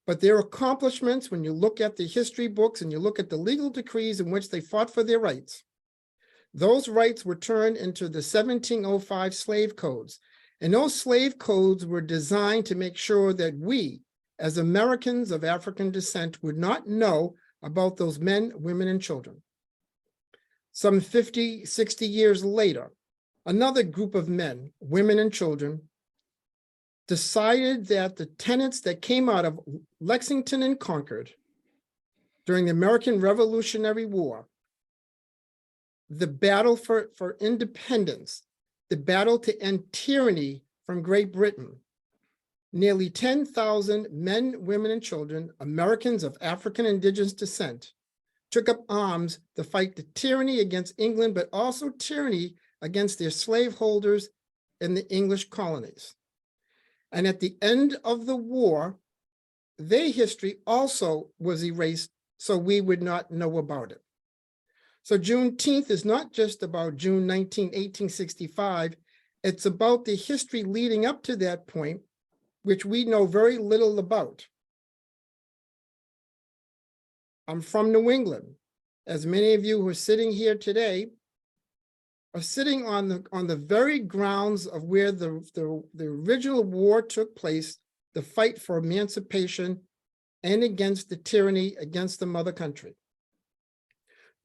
But their accomplishments, when you look at the history books and you look at the legal decrees in which they fought for their rights, those rights were turned into the 1705 slave codes. And those slave codes were designed to make sure that we, as Americans of African descent, would not know about those men, women, and children. Some 50, 60 years later, another group of men, women, and children decided that the tenets that came out of Lexington and Concord during the American Revolutionary War, the battle for independence, the battle to end tyranny from Great Britain, nearly 10,000 men, women, and children, Americans of African indigenous descent, took up arms to fight the tyranny against England, but also tyranny against their slaveholders in the English colonies. And at the end of the war, their history also was erased so we would not know about it. So Juneteenth is not just about June 19, 1865. It's about the history leading up to that point, which we know very little about. I'm from New England. As many of you who are sitting here today are sitting on the very grounds of where the original war took place, the fight for emancipation and against the tyranny against the mother country.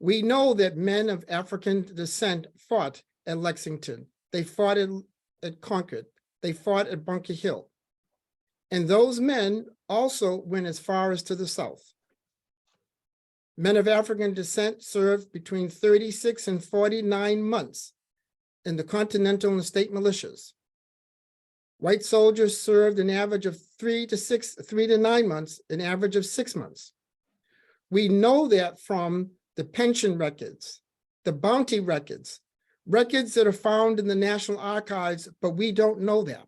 We know that men of African descent fought at Lexington. They fought at Concord. They fought at Bunker Hill. And those men also went as far as to the South. Men of African descent served between 36 and 49 months in the Continental and State militias. White soldiers served an average of 3 to 9 months, an average of 6 months. We know that from the pension records, the bounty records, records that are found in the National Archives, but we don't know that.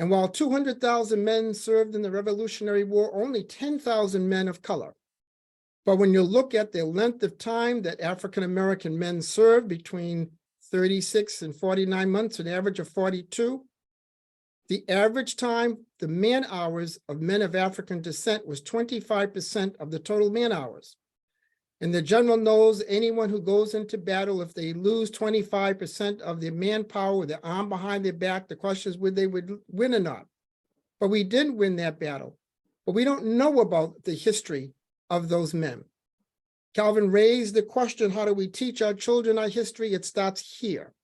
And while 200,000 men served in the Revolutionary War, only 10,000 men of color. But when you look at the length of time that African-American men served, between 36 and 49 months, an average of 42, the average time, the man hours of men of African descent was 25% of the total man hours. And the general knows anyone who goes into battle, if they lose 25% of their manpower, their arm behind their back, the question is, would they win or not? But we didn't win that battle. But we don't know about the history of those men. Calvin raised the question, how do we teach our children our history? It starts here.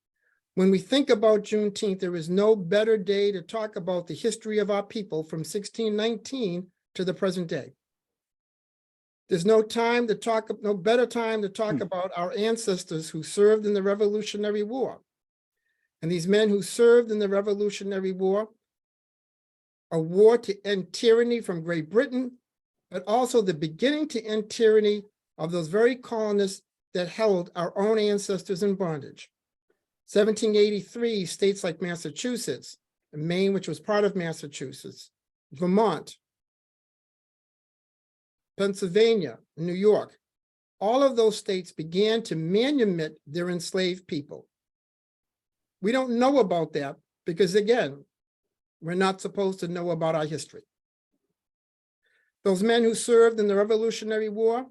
When we think about Juneteenth, there is no better day to talk about the history of our people from 1619 to the present day. There's no better time to talk about our ancestors who served in the Revolutionary War. And these men who served in the Revolutionary War, a war to end tyranny from Great Britain, but also the beginning to end tyranny of those very colonists that held our own ancestors in bondage. 1783, states like Massachusetts, and Maine, which was part of Massachusetts, Vermont, Pennsylvania, New York, all of those states began to manumit their enslaved people. We don't know about that because, again, we're not supposed to know about our history. Those men who served in the Revolutionary War,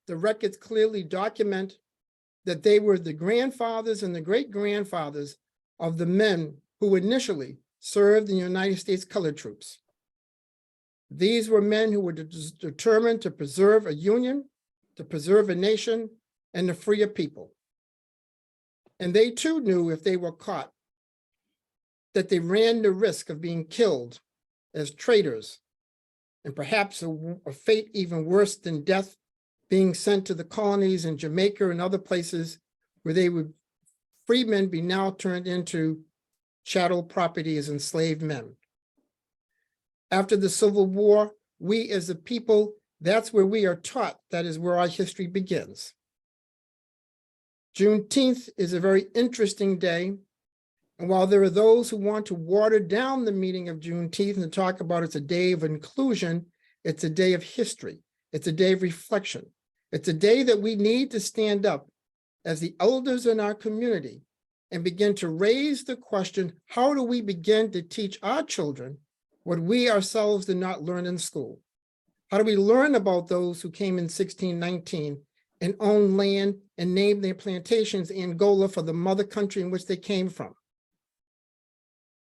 the records clearly document that they were the grandfathers and the great-grandfathers of the men who initially served in the United States colored troops. These were men who were determined to preserve a union, to preserve a nation, and to free a people. And they too knew if they were caught that they ran the risk of being killed as traitors, and perhaps a fate even worse than death, being sent to the colonies in Jamaica and other places where they would, freedmen, be now turned into chattel property as enslaved men. After the Civil War, we as a people, that's where we are taught, that is where our history begins. Juneteenth is a very interesting day. And while there are those who want to water down the meaning of Juneteenth and talk about it's a day of inclusion, it's a day of history. It's a day of reflection. It's a day that we need to stand up as the elders in our community and begin to raise the question, how do we begin to teach our children what we ourselves did not learn in school? How do we learn about those who came in 1619 and owned land and named their plantations Angola for the mother country in which they came from?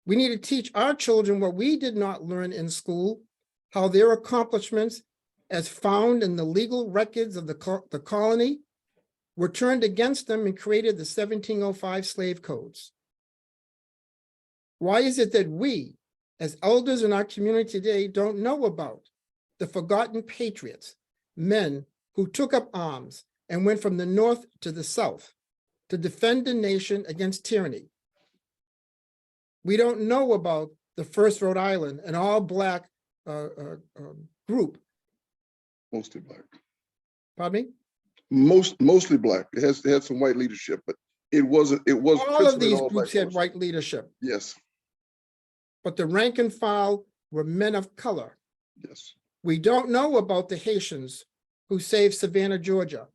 We need to teach our children what we did not learn in school, how their accomplishments, as found in the legal records of the colony, were turned against them and created the 1705 slave codes. Why is it that we, as elders in our community today, don't know about the forgotten patriots, men who took up arms and went from the north to the south to defend the nation against tyranny? We don't know about the First Rhode Island, an all-Black group. Mostly Black. Pardon me? Mostly Black. It had some white leadership, but it was All of these all groups Black had white leadership, Yes, but the rank and file were men of color. yes. We don't know about the Haitians who saved Savannah, Georgia.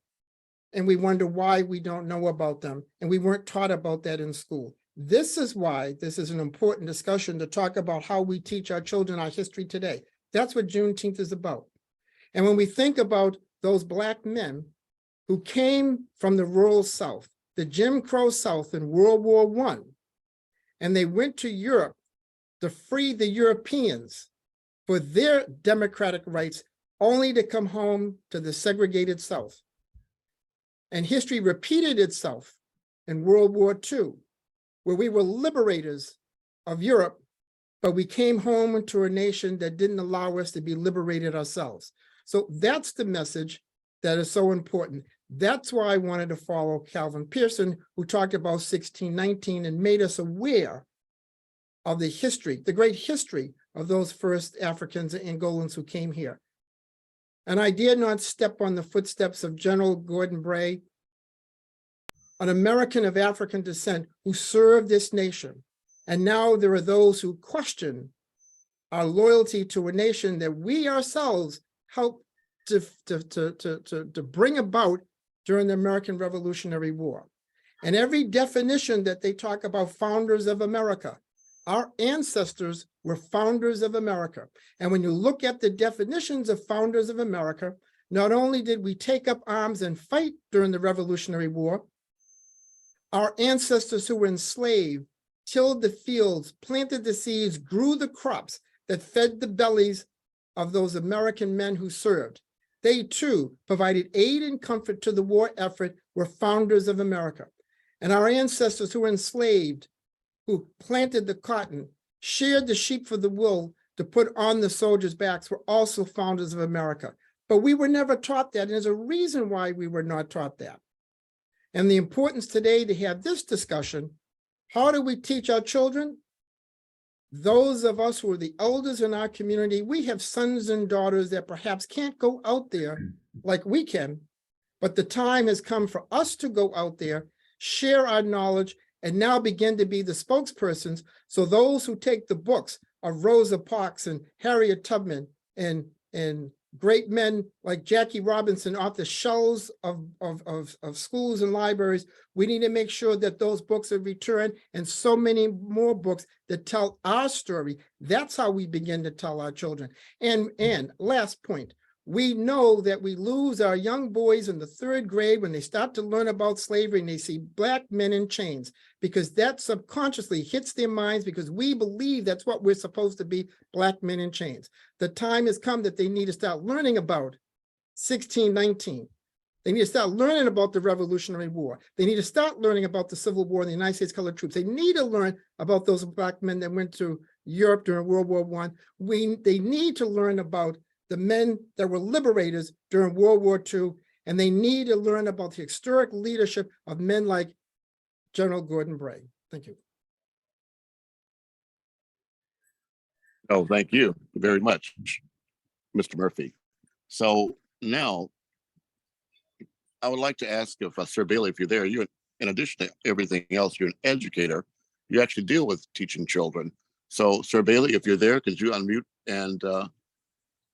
and we wonder why we don't know about them, and we weren't taught about that in school. This is why this is an important discussion to talk about how we teach our children our history today. That's what Juneteenth is about. And when we think about those Black men who came from the rural South, the Jim Crow South in World War I, and they went to Europe to free the Europeans for their democratic rights, only to come home to the segregated South. And history repeated itself in World War II, where we were liberators of Europe, but we came home into a nation that didn't allow us to be liberated ourselves. So that's the message that is so important. That's why I wanted to follow Calvin Pearson, who talked about 1619 and made us aware of the history, the great history of those first Africans and Angolans who came here. And I dare not step on the footsteps of General Gordon Bray, an American of African descent who served this nation. And now there are those who question our loyalty to a nation that we ourselves helped to bring about during the American Revolutionary War. And every definition that they talk about founders of America, our ancestors were founders of America. And when you look at the definitions of founders of America, not only did we take up arms and fight during the Revolutionary War, our ancestors who were enslaved tilled the fields, planted the seeds, grew the crops that fed the bellies of those American men who served. They too provided aid and comfort to the war effort, were founders of America. And our ancestors who were enslaved, who planted the cotton, shared the sheep for the wool to put on the soldiers' backs, were also founders of America. But we were never taught that, and there's a reason why we were not taught that. And the importance today to have this discussion, how do we teach our children? Those of us who are the elders in our community, we have sons and daughters that perhaps can't go out there like we can, but the time has come for us to go out there, share our knowledge, and now begin to be the spokespersons. So those who take the books of Rosa Parks and Harriet Tubman and great men like Jackie Robinson off the shelves of schools and libraries, we need to make sure that those books are returned, and so many more books that tell our story. That's how we begin to tell our children. And last point, we know that we lose our young boys in the 3rd grade when they start to learn about slavery and they see Black men in chains, because that subconsciously hits their minds, because we believe that's what we're supposed to be, Black men in chains. The time has come that they need to start learning about 1619. They need to start learning about the Revolutionary War. They need to start learning about the Civil War and the United States Colored Troops. They need to learn about those Black men that went to Europe during World War I. They need to learn about the men that were liberators during World War II, and they need to learn about the historic leadership of men like General Gordon Bray. Thank you. Oh, thank you very much, Mr. Murphy. So now I would like to ask if Sir Bailey, if you're there, you, in addition to everything else, you're an educator. You actually deal with teaching children. So Sir Bailey, if you're there, could you unmute and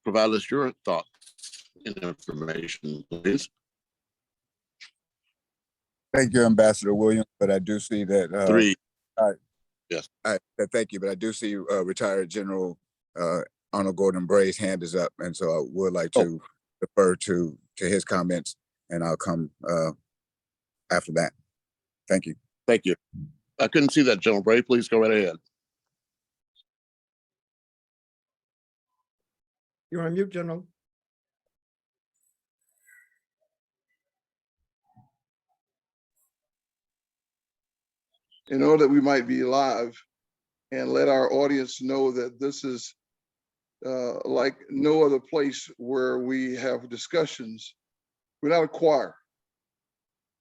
provide us your thoughts and information, please? Thank you, Ambassador Williams, but I do see that. Yes. Thank you, but I do see retired General Arnold Gordon Bray's hand is up, and so I would like to defer to his comments, and I'll come after that. Thank you. Thank you. I couldn't see that, General Bray. Please go right ahead. You're on mute, General. In order that we might be live and let our audience know that this is like no other place where we have discussions. We're not a choir.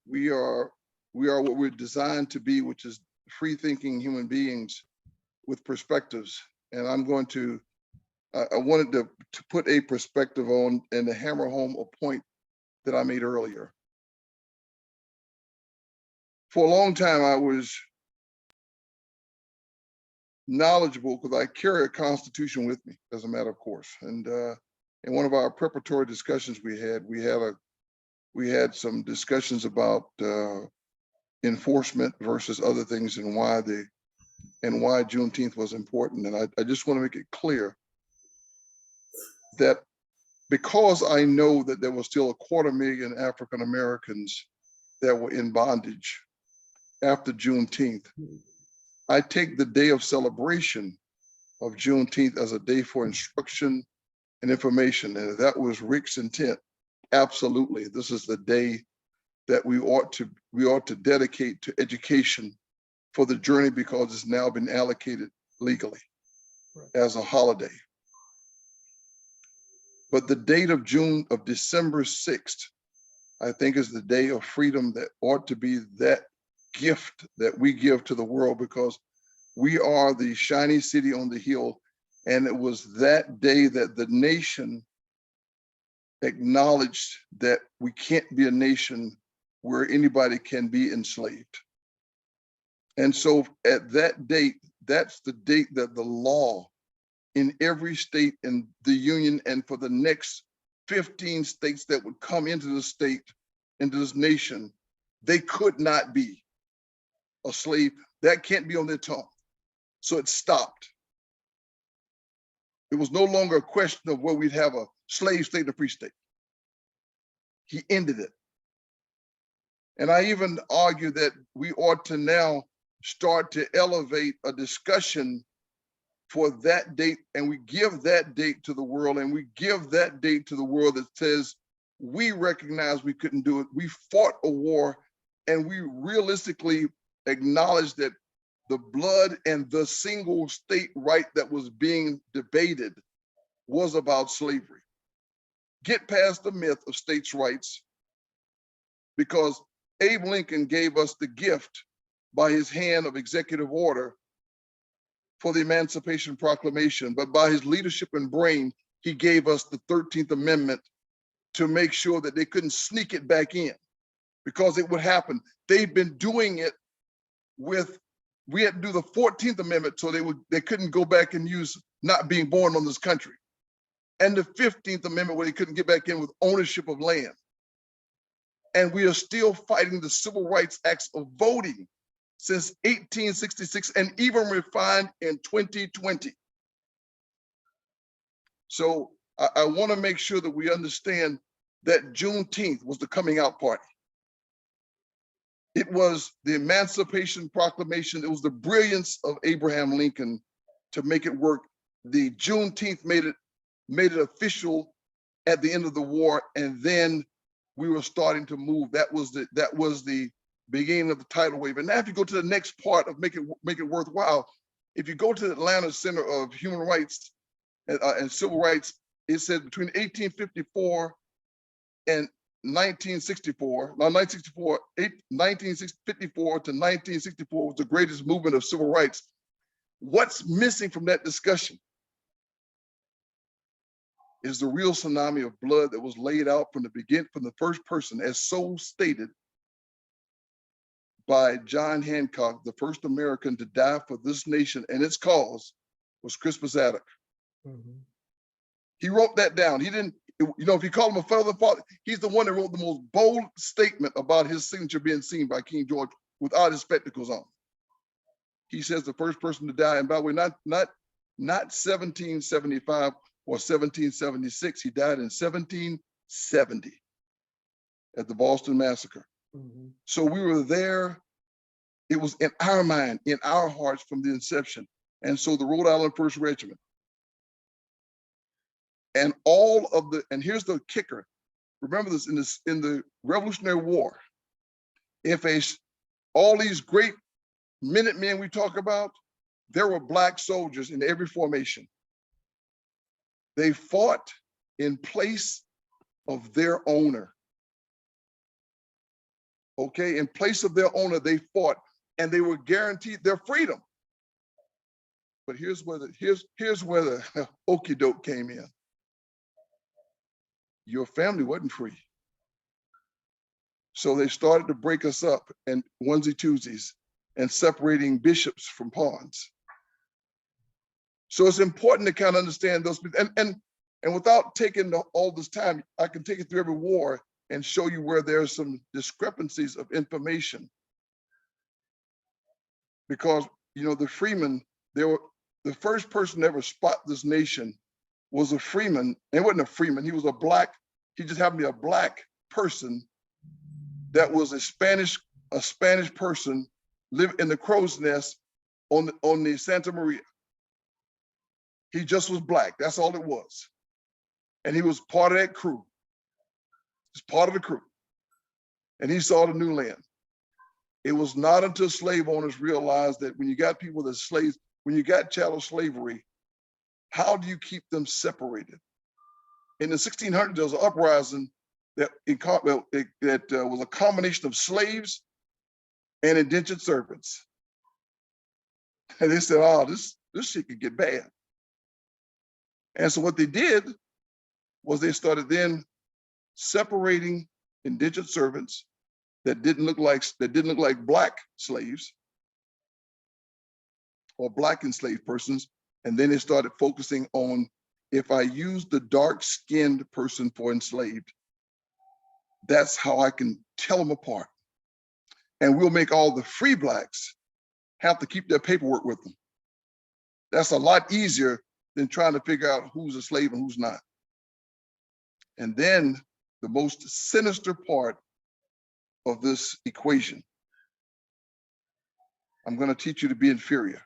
We are what we're designed to be, which is free-thinking human beings with perspectives. And I'm going to, I wanted to put a perspective on and to hammer home a point that I made earlier. For a long time, I was knowledgeable because I carry a constitution with me, as a matter of course. And in one of our preparatory discussions we had we had some discussions about enforcement versus other things and why Juneteenth was important. And I just want to make it clear that because I know that there was still 250,000 African Americans that were in bondage after Juneteenth, I take the day of celebration of Juneteenth as a day for instruction and information. And if that was Rick's intent, absolutely, this is the day that we ought to dedicate to education for the journey, because it's now been allocated legally as a holiday. But the date of December 6th, I think, is the day of freedom that ought to be that gift that we give to the world, because we are the shiny city on the hill. And it was that day that the nation acknowledged that we can't be a nation where anybody can be enslaved. And so at that date, that's the date that the law in every state in the union, and for the next 15 states that would come into the state, into this nation, they could not be a slave. That can't be on their tongue. So it stopped. It was no longer a question of where we'd have a slave state and a free state. He ended it. And I even argue that we ought to now start to elevate a discussion for that date, and we give that date to the world, and we give that date to the world that says, we recognize we couldn't do it. We fought a war, and we realistically acknowledge that the blood and the single state right that was being debated was about slavery. Get past the myth of states' rights, because Abe Lincoln gave us the gift by his hand of executive order for the Emancipation Proclamation, but by his leadership and brain, he gave us the 13th Amendment to make sure that they couldn't sneak it back in, because it would happen. They've been doing it with, we had to do the 14th Amendment so they couldn't go back and use not being born on this country. And the 15th Amendment, where they couldn't get back in with ownership of land. And we are still fighting the Civil Rights Acts of voting since 1866, and even refined in 2020. So I want to make sure that we understand that Juneteenth was the coming out party. It was the Emancipation Proclamation. It was the brilliance of Abraham Lincoln to make it work. The Juneteenth made it official at the end of the war, and then we were starting to move. That was the beginning of the tidal wave. And now if you go to the next part of make it worthwhile, if you go to the Atlanta Center of Human Rights and Civil Rights, it said between 1854 and 1964, now 1954 to 1964 was the greatest movement of civil rights. What's missing from that discussion is the real tsunami of blood that was laid out from the beginning, from the first person, as so stated by John Hancock, the first American to die for this nation and its cause was Crispus Attucks. Mhm. He wrote that down. He didn't, if you call him a father, he's the one that wrote the most bold statement about his signature being seen by King George without his spectacles on. He says the first person to die, and by the way, not 1775 or 1776, he died in 1770 at the Boston Massacre. Mhm. So we were there. It was in our mind, in our hearts from the inception. And so the Rhode Island First Regiment and and here's the kicker. Remember this, in the Revolutionary War, all these great Minutemen we talk about, there were Black soldiers in every formation. They fought in place of their owner. Okay, in place of their owner, they fought, and they were guaranteed their freedom. But here's where the okie doke came in. Your family wasn't free. So they started to break us up and onesie-twosies and separating bishops from pawns. So it's important to kind of understand those, and without taking all this time, I can take it through every war. and show you where there's some discrepancies of information. Because, you know, the freemen, the first person to ever spot this nation was a freeman. It wasn't a freeman, he was a black, he just happened to be a black person that was a Spanish person lived in the crow's nest on the Santa Maria. He just was black, that's all it was. And he was part of that crew. He's part of the crew. And he saw the new land. It was not until slave owners realized that when you got people that slaves, when you got chattel slavery, how do you keep them separated? In the 1600s, there was an uprising that was a combination of slaves and indentured servants. And they said, oh, this shit could get bad. And so what they did was they started then separating indentured servants that didn't look like black slaves or black enslaved persons. And then they started focusing on, if I use the dark-skinned person for enslaved, that's how I can tell them apart. And we'll make all the free blacks have to keep their paperwork with them. That's a lot easier than trying to figure out who's a slave and who's not. And then the most sinister part of this equation, I'm going to teach you to be inferior.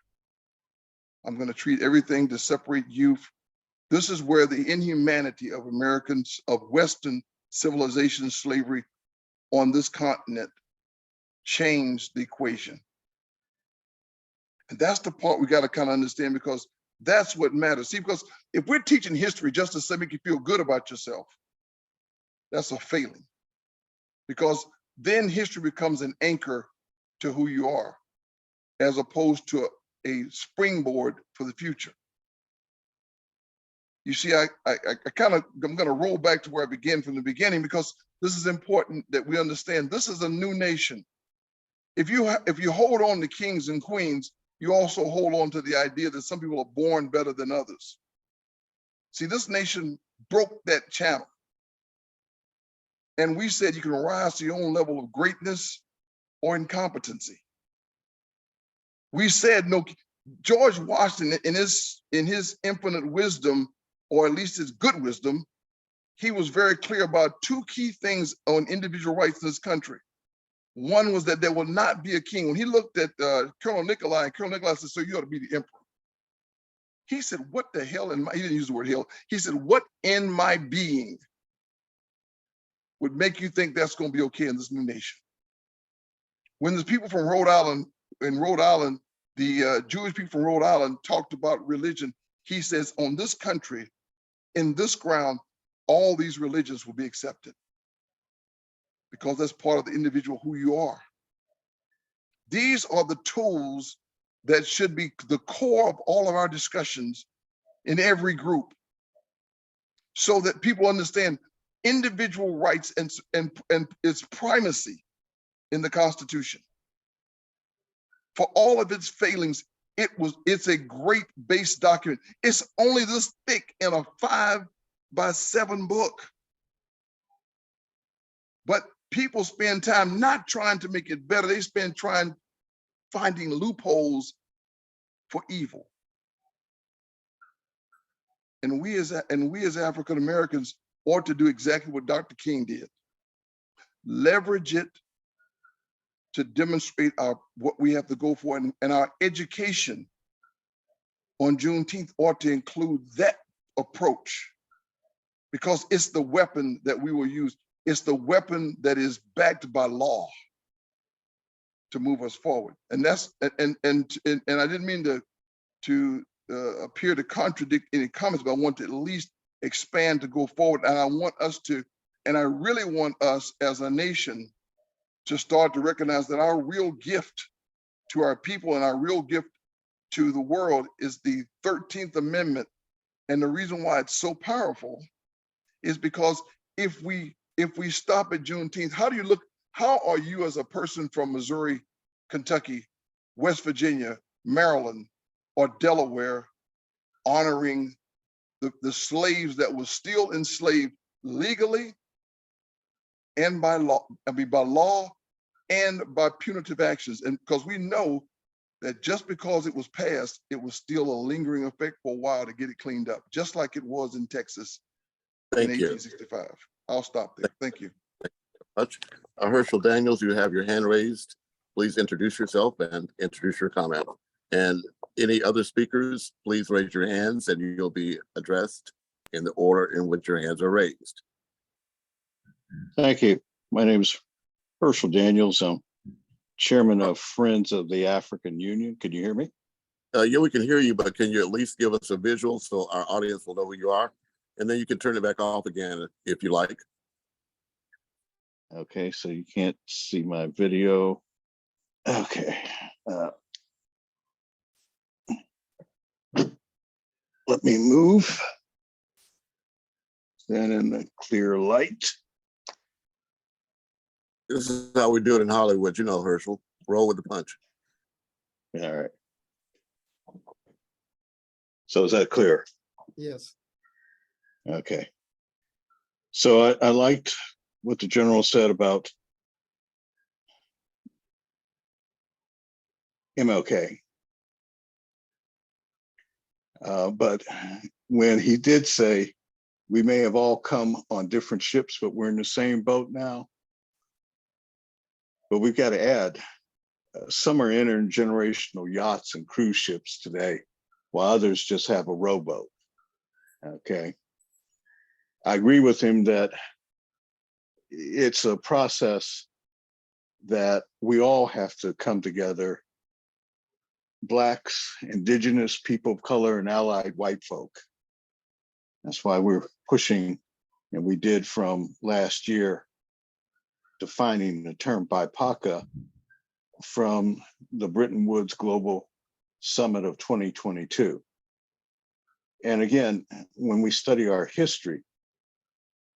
I'm going to treat everything to separate you. This is where the inhumanity of Americans, of Western civilization, slavery on this continent changed the equation. And that's the part we got to kind of understand, because that's what matters. See, because if we're teaching history just to make you feel good about yourself, that's a failing. Because then history becomes an anchor to who you are, as opposed to a springboard for the future. You see, I'm going to roll back to where I began from the beginning, because this is important that we understand this is a new nation. If you hold on to kings and queens, you also hold on to the idea that some people are born better than others. See, this nation broke that channel. And we said you can rise to your own level of greatness or incompetency. We said no. George Washington, in his infinite wisdom, or at least his good wisdom, he was very clear about two key things on individual rights in this country. One was that there will not be a king. When he looked at Colonel Nicolai, and Colonel Nicolai said, "So you ought to be the emperor." He said, "What the hell in my," he didn't use the word hell. He said, "What in my being would make you think that's going to be okay in this new nation?" When the people from Rhode Island, the Jewish people from Rhode Island talked about religion, he says, on this country, in this ground, all these religions will be accepted, because that's part of the individual who you are. These are the tools that should be the core of all of our discussions in every group, so that people understand individual rights and its primacy in the Constitution. For all of its failings, it's a great base document. It's only this thick in a 5-by-7 book. But people spend time not trying to make it better. They spend time finding loopholes for evil. And we as African Americans ought to do exactly what Dr. King did. Leverage it to demonstrate what we have to go for, and our education on Juneteenth ought to include that approach, because it's the weapon that we will use. It's the weapon that is backed by law to move us forward. And that's and I didn't mean to appear to contradict any comments, but I want to at least expand to go forward. And I want us to, and I really want us as a nation to start to recognize that our real gift to our people and our real gift to the world is the 13th Amendment. And the reason why it's so powerful is because if we stop at Juneteenth, how are you as a person from Missouri, Kentucky, West Virginia, Maryland, or Delaware honoring the slaves that were still enslaved legally and by law, by law and by punitive actions. And because we know that just because it was passed, it was still a lingering effect for a while to get it cleaned up, just like it was in Texas in Thank you. 1865. I'll stop there. Thank you. Much. Herschel Daniels, you have your hand raised. Please introduce yourself and introduce your comment. And any other speakers, please raise your hands and you'll be addressed in the order in which your hands are raised. Thank you. My name is Herschel Daniels. I'm chairman of Friends of the African Union. Can you hear me? Yeah, we can hear you, but can you at least give us a visual so our audience will know who you are? And then you can turn it back off again if you like. Okay, so you can't see my video. Okay. Let me move. Then in the clear light. This is how we do it in Hollywood, you know, Herschel. Roll with the punch. All right. So is that clear? Yes. Okay. So I liked what the general said about MLK. But when he did say, we may have all come on different ships, but we're in the same boat now. But we've got to add, some are intergenerational yachts and cruise ships today, while others just have a rowboat. Okay. I agree with him that it's a process that we all have to come together. Blacks, indigenous people of color, and allied white folk. That's why we're pushing, and we did from last year, defining the term BIPOCA from the Bretton Woods Global Summit of 2022. And again, when we study our history,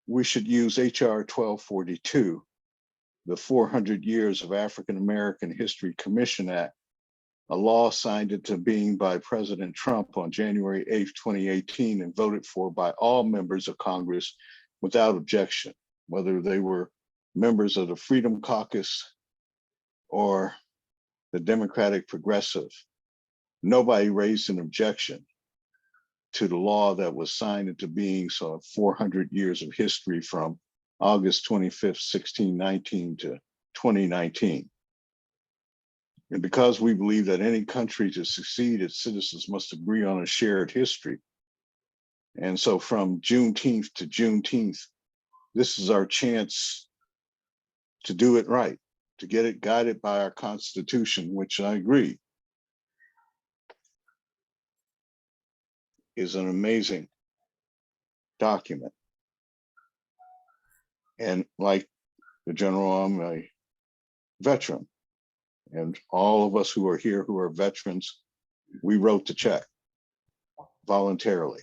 we should use HR 1242, the 400 Years of African American History Commission Act, a law signed into being by President Trump on January 8th, 2018, and voted for by all members of Congress without objection, whether they were members of the Freedom Caucus or the Democratic Progressive. Nobody raised an objection to the law that was signed into being, so 400 years of history from August 25th, 1619 to 2019. And because we believe that any country to succeed, its citizens must agree on a shared history. And so from Juneteenth to Juneteenth, this is our chance to do it right, to get it guided by our Constitution, which I agree is an amazing document. And like the general, I'm a veteran. And all of us who are here who are veterans, we wrote the check voluntarily.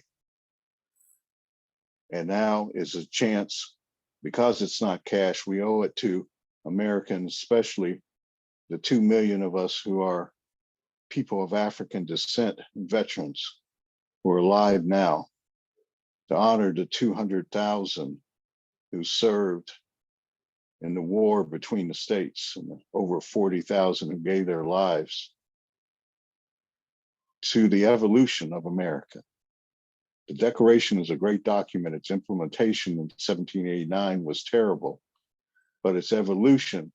And now is a chance, because it's not cash, we owe it to Americans, especially the 2 million of us who are people of African descent, veterans who are alive now, to honor the 200,000 who served in the war between the states, and over 40,000 who gave their lives to the evolution of America. The Declaration is a great document. Its implementation in 1789 was terrible, but its evolution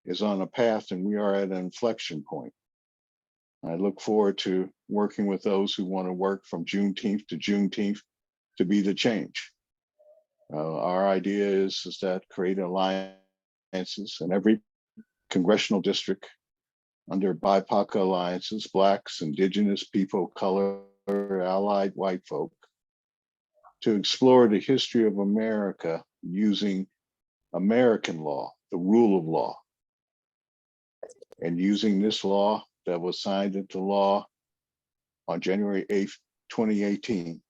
is on a path, and we are at an inflection point. I look forward to working with those who want to work from Juneteenth to Juneteenth to be the change. Our idea is that create alliances in every congressional district under BIPOC alliances, Blacks, Indigenous people of color, allied white folk, to explore the history of America using American law, the rule of law, and using this law that was signed into law on January 8th, 2018.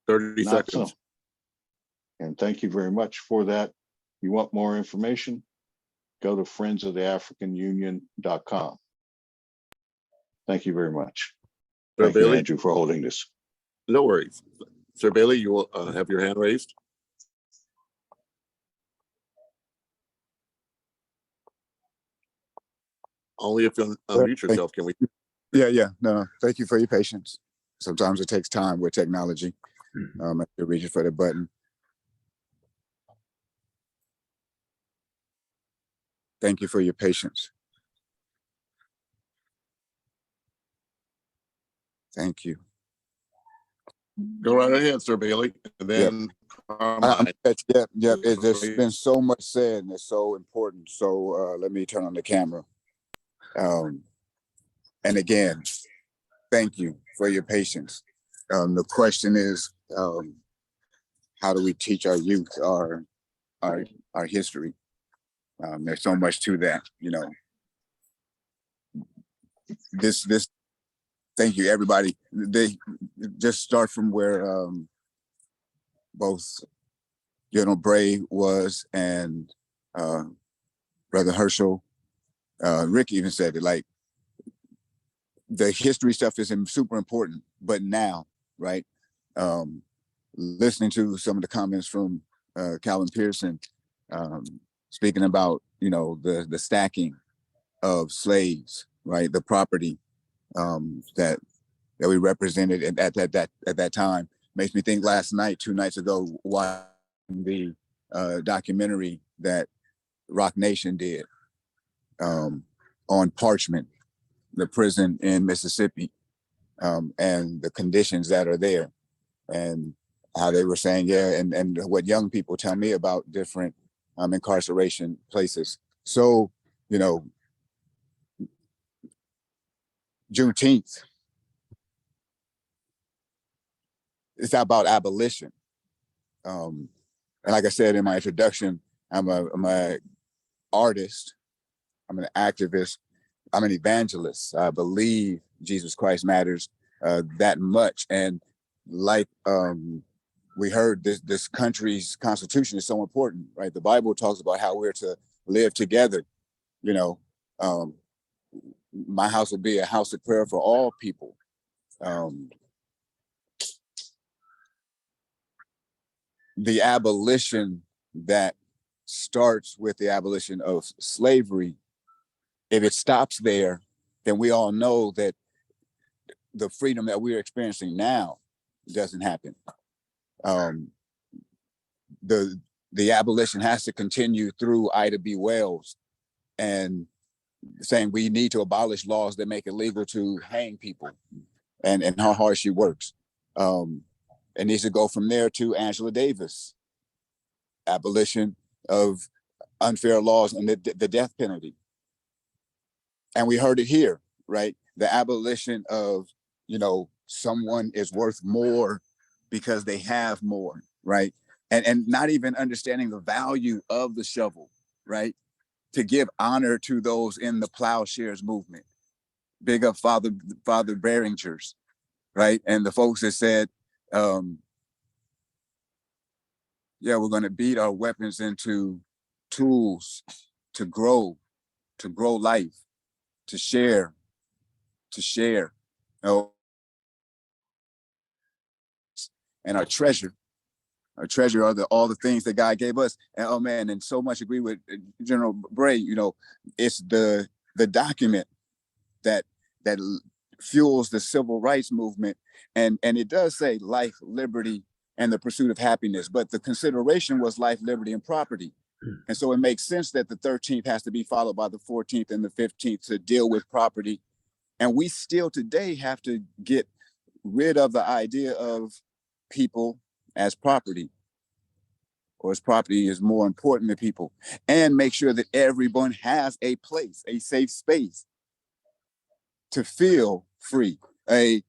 30 seconds. And thank you very much for that. You want more information? Go to friendsoftheafricanunion.com. Thank you very much. Sir Thank you, Bailey? Andrew, for holding this. No worries. Sir Bailey, you will have your hand raised. Only if you unmute yourself can we. Yeah. No, thank you for your patience. Sometimes it takes time with technology. You're reaching for the button. Thank you for your patience. Thank you. Go right ahead, Sir Bailey. And then Yep. There's been so much said and it's so important. So let me turn on the camera. And again, thank you for your patience. The question is, how do we teach our youth our history? There's so much to that, you know. This thank you, everybody. They just start from where both General Bray was and Brother Herschel. Rick even said it, like, the history stuff is super important, but now, right? Listening to some of the comments from Calvin Pearson, speaking about, you know, the stacking of slaves, right? The property that we represented at that time makes me think. Last night, 2 nights ago, watching the documentary that Rock Nation did on Parchment, the prison in Mississippi, and the conditions that are there, and how they were saying, and what young people tell me about different incarceration places. So, you know, Juneteenth, it's about abolition. And like I said in my introduction, I'm a artist, I'm an activist, I'm an evangelist. I believe Jesus Christ matters that much. And like we heard, this country's constitution is so important, right? The Bible talks about how we're to live together. You know, my house will be a house of prayer for all people. The abolition that starts with the abolition of slavery, if it stops there, then we all know that the freedom that we're experiencing now doesn't happen. The abolition has to continue through Ida B. Wells, and saying we need to abolish laws that make it legal to hang people, and how hard she works. It needs to go from there to Angela Davis, abolition of unfair laws and the death penalty. And we heard it here, right? The abolition of, you know, someone is worth more because they have more, right? And not even understanding the value of the shovel, right? To give honor to those in the plowshares movement. Big up Father Beringers, right? And the folks that said, yeah, we're going to beat our weapons into tools to grow life, to share. Oh, and our treasure are all the things that God gave us. And oh man, and so much agree with General Bray. You know, it's the document that fuels the civil rights movement, and it does say life, liberty, and the pursuit of happiness. But the consideration was life, liberty, and property. And so it makes sense that the 13th has to be followed by the 14th and the 15th to deal with property. And we still today have to get rid of the idea of people as property, or as property is more important than people, and make sure that everyone has a place, a safe space to feel free, a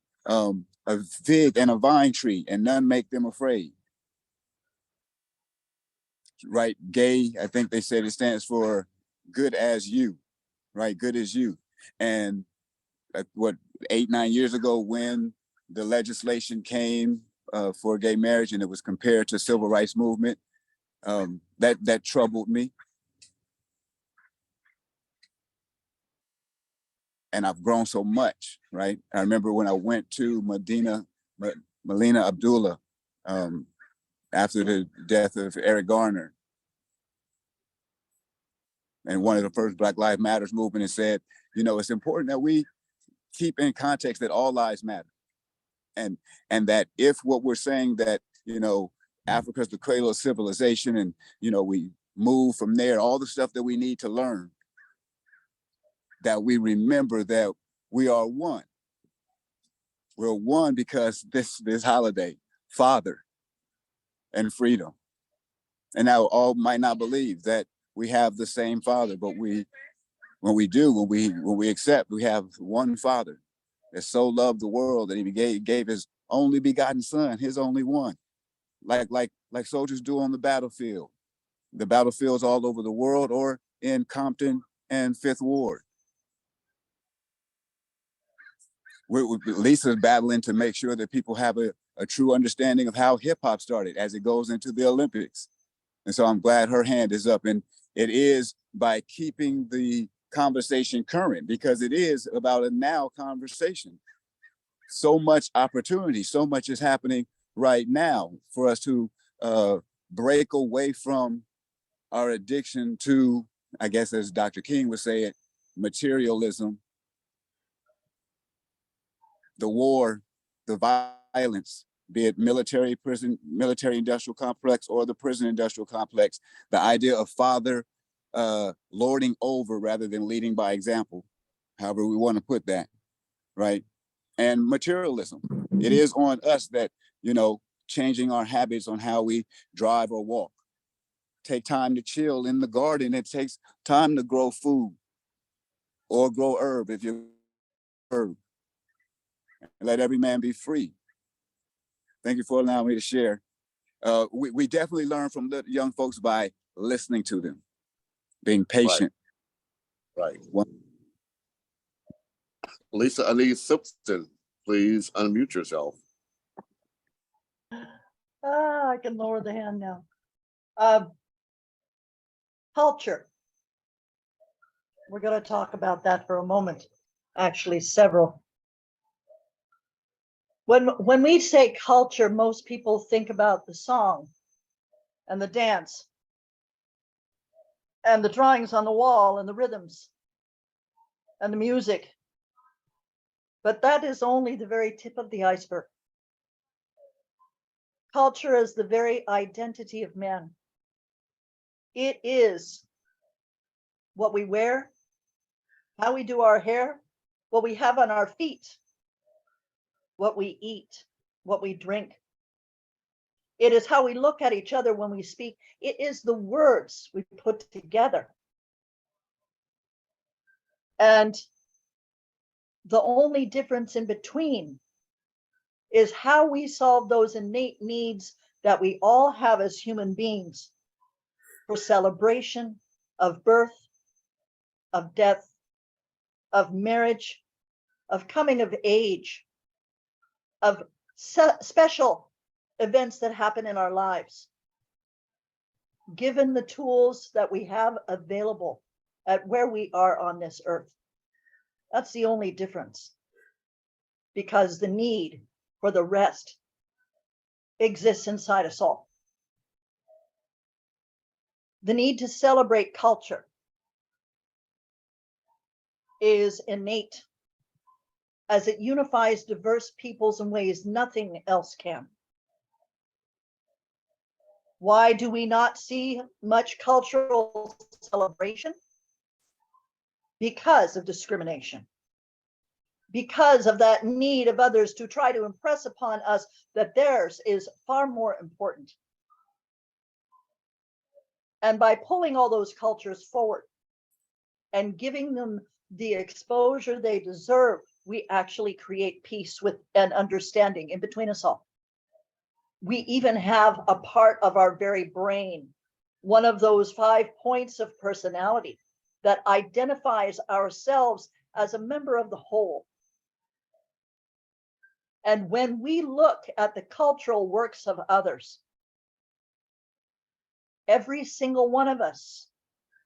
fig and a vine tree, and none make them afraid. Right? Gay, I think they said it stands for good as you, right? Good as you. And what, 8-9 years ago, when the legislation came for gay marriage and it was compared to civil rights movement, that troubled me. And I've grown so much, right? I remember when I went to Melina Abdullah after the death of Eric Garner. and one of the first Black Lives Matters movement, and said, you know, it's important that we keep in context that all lives matter. And that if what we're saying that, you know, Africa's the cradle of civilization, and, you know, we move from there, all the stuff that we need to learn, that we remember that we are one. We're one because this holiday, Father and freedom. And now all might not believe that we have the same Father, but when we accept, we have one Father that so loved the world that he gave his only begotten Son, his only one, like soldiers do on the battlefield. The battlefields all over the world, or in Compton and Fifth Ward. Lisa's battling to make sure that people have a true understanding of how hip hop started as it goes into the Olympics. And so I'm glad her hand is up, and it is by keeping the conversation current, because it is about a now conversation. So much opportunity, so much is happening right now for us to break away from our addiction to, I guess, as Dr. King would say it, materialism, the war, the violence, be it military, prison, military industrial complex, or the prison industrial complex, the idea of father lording over rather than leading by example, however we want to put that, right? And materialism. It is on us that, you know, changing our habits on how we drive or walk. Take time to chill in the garden. It takes time to grow food or grow herb if you're herb. And let every man be free. Thank you for allowing me to share. We definitely learn from the young folks by listening to them, being patient. Right. Lisa Anise Simpson, please unmute yourself. I can lower the hand now. Culture. We're going to talk about that for a moment. Actually, several. When we say culture, most people think about the song and the dance and the drawings on the wall and the rhythms and the music. But that is only the very tip of the iceberg. Culture is the very identity of man. It is what we wear, how we do our hair, what we have on our feet, what we eat, what we drink. It is how we look at each other when we speak. It is the words we put together. And the only difference in between is how we solve those innate needs that we all have as human beings for celebration of birth, of death, of marriage, of coming of age, of special events that happen in our lives. Given the tools that we have available at where we are on this earth. That's the only difference. Because the need for the rest exists inside us all. The need to celebrate culture is innate, as it unifies diverse peoples in ways nothing else can. Why do we not see much cultural celebration? Because of discrimination. Because of that need of others to try to impress upon us that theirs is far more important. And by pulling all those cultures forward and giving them the exposure they deserve, we actually create peace with and understanding in between us all. We even have a part of our very brain, one of those 5 points of personality that identifies ourselves as a member of the whole. And when we look at the cultural works of others, every single one of us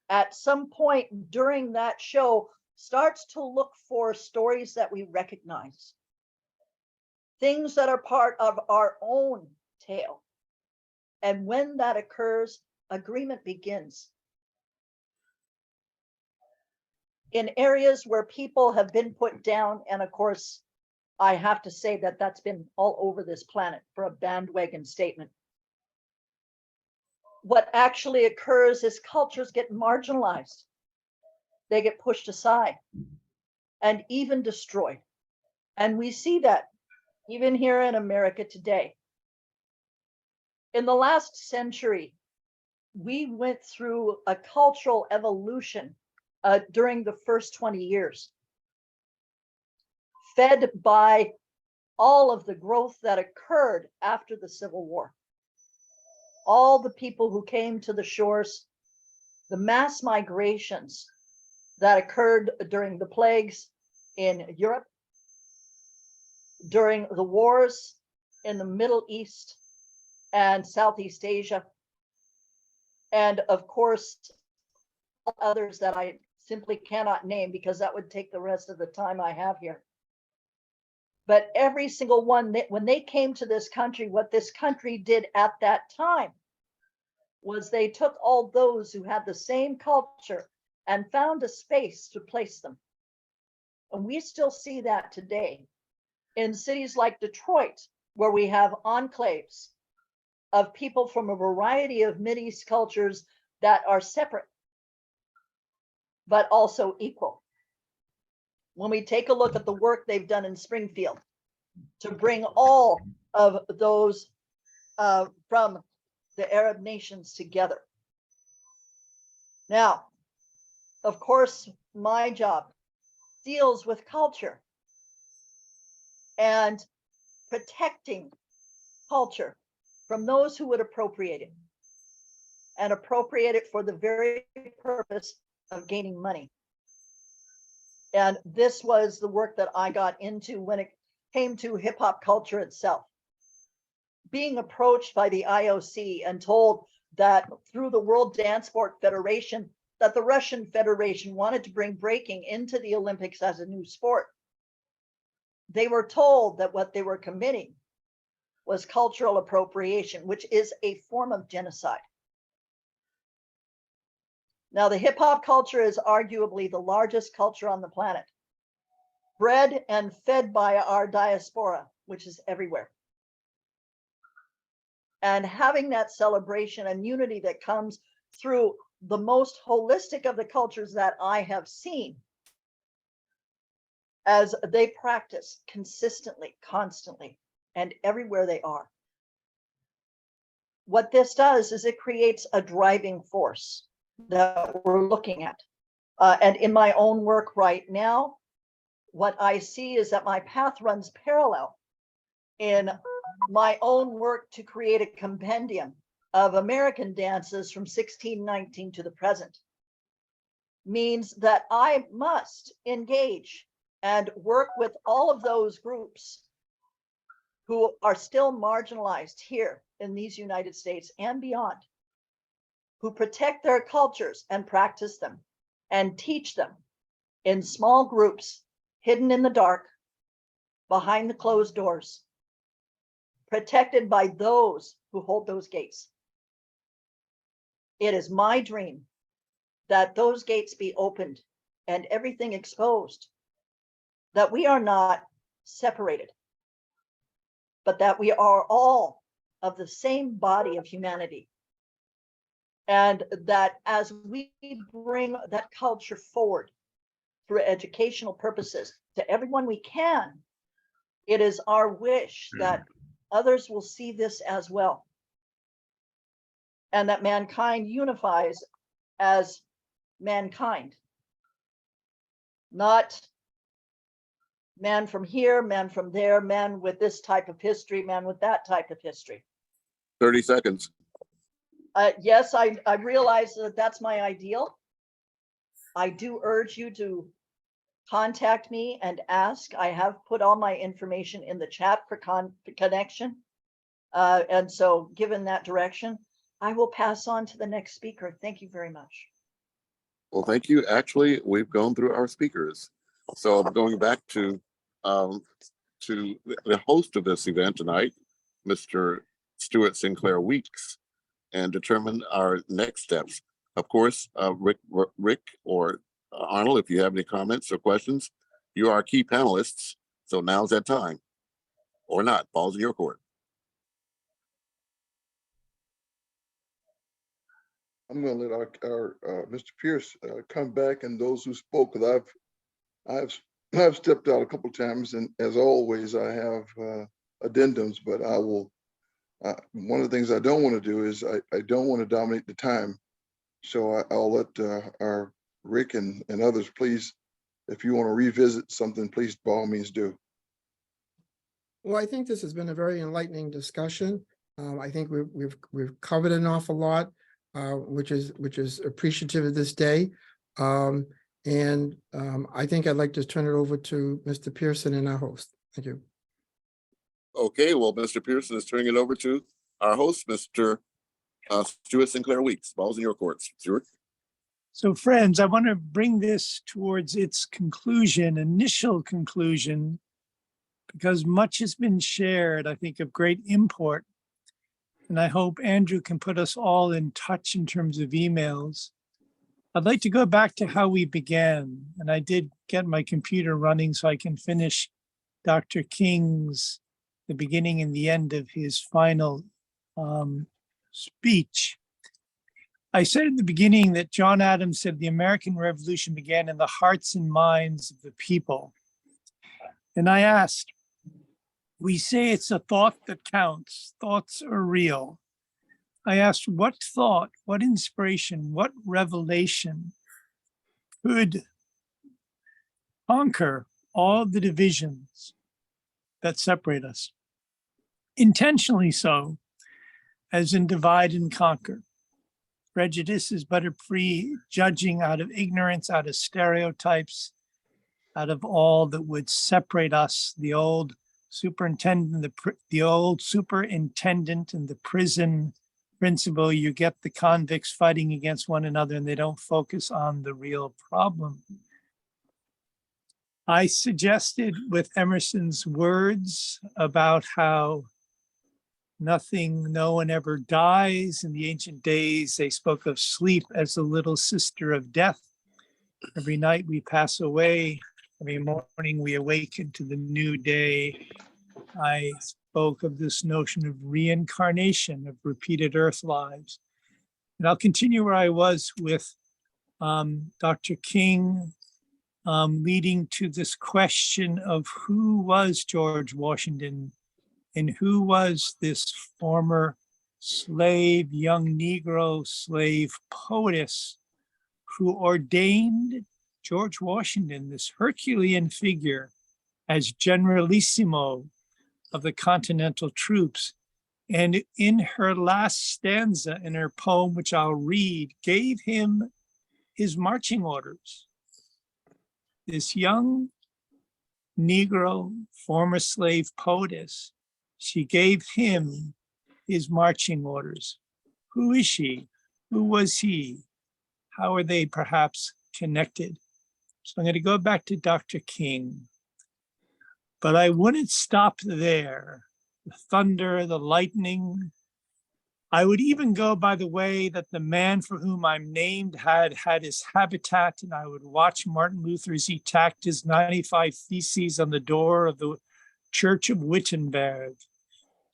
at some point during that show starts to look for stories that we recognize, things that are part of our own tale. And when that occurs, agreement begins. in areas where people have been put down. And of course, I have to say that that's been all over this planet for a bandwagon statement. What actually occurs is cultures get marginalized. They get pushed aside and even destroyed. And we see that even here in America today. In the last century, we went through a cultural evolution during the first 20 years, fed by all of the growth that occurred after the Civil War. All the people who came to the shores, the mass migrations that occurred during the plagues in Europe, during the wars in the Middle East and Southeast Asia, and of course, others that I simply cannot name because that would take the rest of the time I have here. But every single one, when they came to this country, what this country did at that time was they took all those who had the same culture and found a space to place them. And we still see that today in cities like Detroit, where we have enclaves of people from a variety of Mideast cultures that are separate, but also equal. When we take a look at the work they've done in Springfield to bring all of those from the Arab nations together. Now, of course, my job deals with culture and protecting culture from those who would appropriate it and appropriate it for the very purpose of gaining money. And this was the work that I got into when it came to hip hop culture itself. Being approached by the IOC and told that through the World Dance Sport Federation, that the Russian Federation wanted to bring breaking into the Olympics as a new sport. They were told that what they were committing was cultural appropriation, which is a form of genocide. Now, the hip hop culture is arguably the largest culture on the planet, bred and fed by our diaspora, which is everywhere. And having that celebration and unity that comes through the most holistic of the cultures that I have seen as they practice consistently, constantly, and everywhere they are. What this does is it creates a driving force that we're looking at. And in my own work right now, what I see is that my path runs parallel in my own work to create a compendium of American dances from 1619 to the present. Means that I must engage and work with all of those groups who are still marginalized here in these United States and beyond, who protect their cultures and practice them and teach them in small groups, hidden in the dark, behind the closed doors, protected by those who hold those gates. It is my dream that those gates be opened and everything exposed, that we are not separated, but that we are all of the same body of humanity. And that as we bring that culture forward through educational purposes to everyone we can, it is our wish that others will see this as well. And that mankind unifies as mankind, not man from here, man from there, man with this type of history, man with that type of history. 30 seconds. Yes, I realize that that's my ideal. I do urge you to contact me and ask. I have put all my information in the chat for connection. And so given that direction, I will pass on to the next speaker. Thank you very much. Well, thank you. Actually, we've gone through our speakers. So I'm going back to the host of this event tonight, Mr. Stuart Sinclair Weeks, and determine our next steps. Of course, Rick or Arnold, if you have any comments or questions, you are key panelists, so now's that time. Or not, balls in your court. I'm gonna let our Mr. Pierce come back, and those who spoke, because I've stepped out a couple of times, and as always, I have addendums, but I will. One of the things I don't want to do is I don't want to dominate the time, so I'll let our Rick and others, please, if you want to revisit something, please by all means do. Well, I think this has been a very enlightening discussion. I think we've covered an awful lot, which is appreciative of this day. I think I'd like to turn it over to Mr. Pearson and our host. Thank you. Okay, well, Mr. Pearson is turning it over to our host, Mr. Stuart Sinclair Weeks. Balls in your courts, Stuart. So friends, I want to bring this towards its conclusion, initial conclusion, because much has been shared, I think, of great import. And I hope Andrew can put us all in touch in terms of emails. I'd like to go back to how we began, and I did get my computer running so I can finish Dr. King's, the beginning and the end of his final speech. I said at the beginning that John Adams said the American Revolution began in the hearts and minds of the people. And I asked, we say it's a thought that counts, thoughts are real. I asked what thought, what inspiration, what revelation could conquer all the divisions that separate us? Intentionally so, as in divide and conquer. Prejudice is but a prejudging out of ignorance, out of stereotypes, out of all that would separate us. The old superintendent in the prison principle, you get the convicts fighting against one another and they don't focus on the real problem. I suggested with Emerson's words about how no one ever dies. In the ancient days, they spoke of sleep as the little sister of death. Every night we pass away. Every morning we awaken to the new day. I spoke of this notion of reincarnation, of repeated earth lives. And I'll continue where I was with Dr. King, leading to this question of who was George Washington and who was this former slave, young Negro slave poetess who ordained George Washington, this Herculean figure, as generalissimo of the Continental troops. And in her last stanza in her poem, which I'll read, gave him his marching orders. This young Negro, former slave poetess, she gave him his marching orders. Who is she? Who was he? How are they perhaps connected? So I'm going to go back to Dr. King. But I wouldn't stop there. The thunder, the lightning. I would even go by the way that the man for whom I'm named had his habitat, and I would watch Martin Luther as he tacked his 95 Theses on the door of the Church of Wittenberg.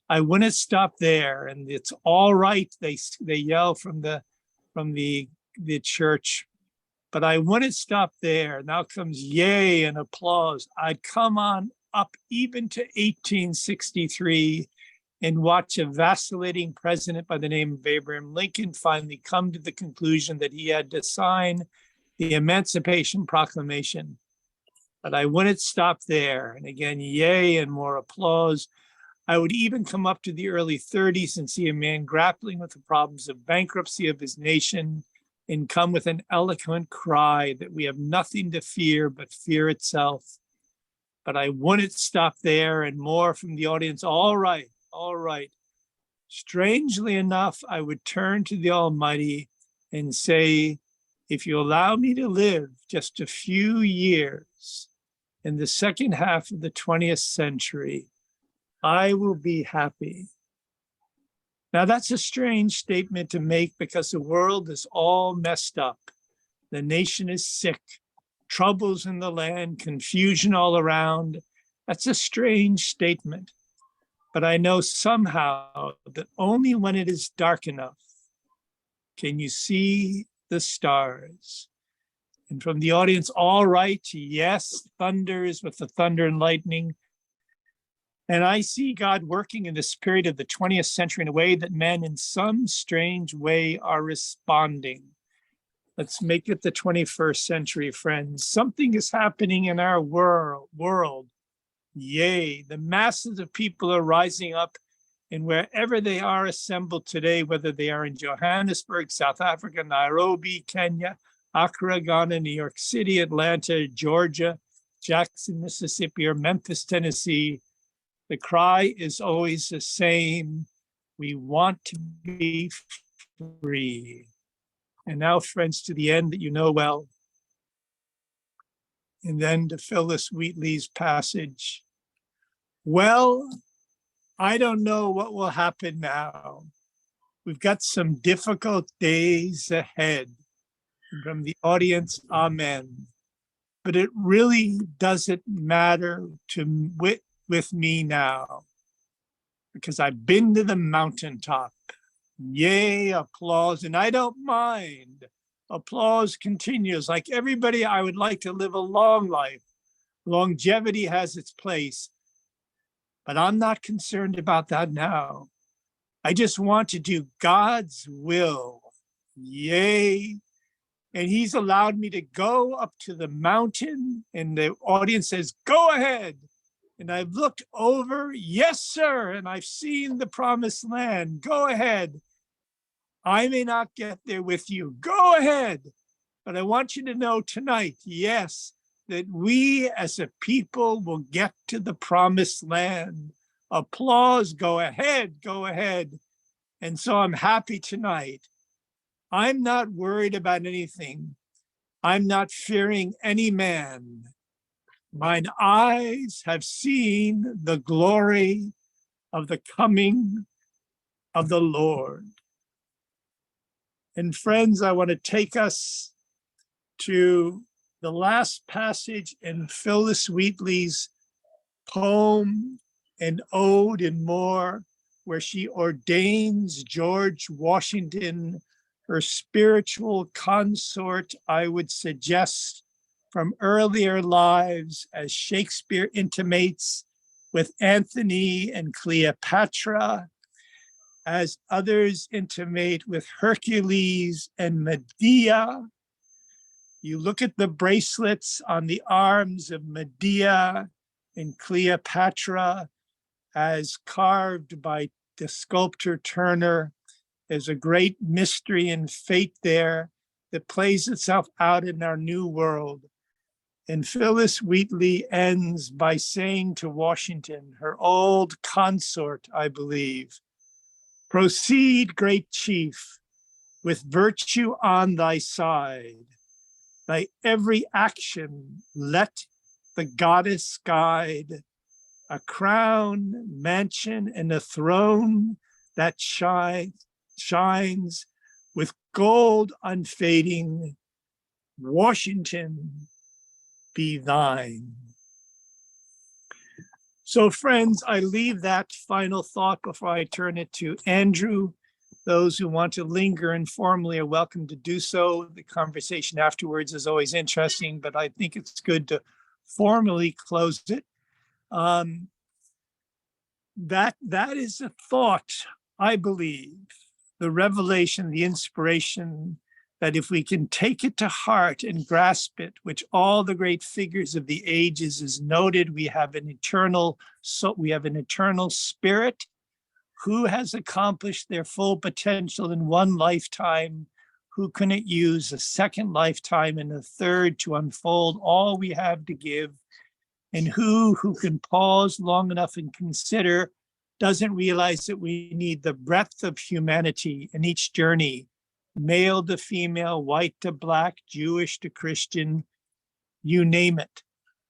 I wouldn't stop there, and it's all right, they yell from the church, but I wouldn't stop there. Now comes yay and applause. I'd come on up even to 1863 and watch a vacillating president by the name of Abraham Lincoln finally come to the conclusion that he had to sign the Emancipation Proclamation. But I wouldn't stop there. And again, yay and more applause. I would even come up to the early 30s and see a man grappling with the problems of bankruptcy of his nation and come with an eloquent cry that we have nothing to fear but fear itself. But I wouldn't stop there, and more from the audience. All right, all right. Strangely enough, I would turn to the Almighty and say, if you allow me to live just a few years in the second half of the 20th century, I will be happy. Now, that's a strange statement to make because the world is all messed up. The nation is sick. troubles in the land, confusion all around. That's a strange statement. But I know somehow that only when it is dark enough can you see the stars. And from the audience, all right, yes, thunders with the thunder and lightning. And I see God working in this period of the 20th century in a way that men in some strange way are responding. Let's make it the 21st century, friends. Something is happening in our world. Yay, the masses of people are rising up, and wherever they are assembled today, whether they are in Johannesburg, South Africa, Nairobi, Kenya, Accra, Ghana, New York City, Atlanta, Georgia, Jackson, Mississippi, or Memphis, Tennessee, the cry is always the same. We want to be free. And now, friends, to the end that you know well, and then to Phyllis Wheatley's passage. Well, I don't know what will happen now. We've got some difficult days ahead. And from the audience, amen. But it really doesn't matter with me now, because I've been to the mountaintop. Yay, applause, and I don't mind. Applause continues. Like everybody, I would like to live a long life. Longevity has its place, but I'm not concerned about that now. I just want to do God's will. Yay. And he's allowed me to go up to the mountain, and the audience says, go ahead. And I've looked over, yes, sir, and I've seen the promised land. Go ahead. I may not get there with you. Go ahead. But I want you to know tonight, yes, that we as a people will get to the promised land. Applause, go ahead, go ahead. And so I'm happy tonight. I'm not worried about anything. I'm not fearing any man. Mine eyes have seen the glory of the coming of the Lord. And friends, I want to take us to the last passage in Phyllis Wheatley's poem and ode and more, where she ordains George Washington her spiritual consort, I would suggest, from earlier lives, as Shakespeare intimates with Antony and Cleopatra, as others intimate with Hercules and Medea. You look at the bracelets on the arms of Medea and Cleopatra as carved by the sculptor Turner. There's a great mystery and fate there that plays itself out in our new world. And Phyllis Wheatley ends by saying to Washington, her old consort, I believe, proceed, great chief, with virtue on thy side. Thy every action let the goddess guide. A crown, mansion, and a throne that shines with gold unfading. Washington, be thine. So friends, I leave that final thought before I turn it to Andrew. Those who want to linger informally are welcome to do so. The conversation afterwards is always interesting, but I think it's good to formally close it. That is a thought, I believe, the revelation, the inspiration, that if we can take it to heart and grasp it, which all the great figures of the ages is noted, we have an eternal spirit who has accomplished their full potential in one lifetime, who couldn't use a second lifetime and a third to unfold all we have to give, and who can pause long enough and consider, doesn't realize that we need the breadth of humanity in each journey, male to female, white to black, Jewish to Christian, you name it.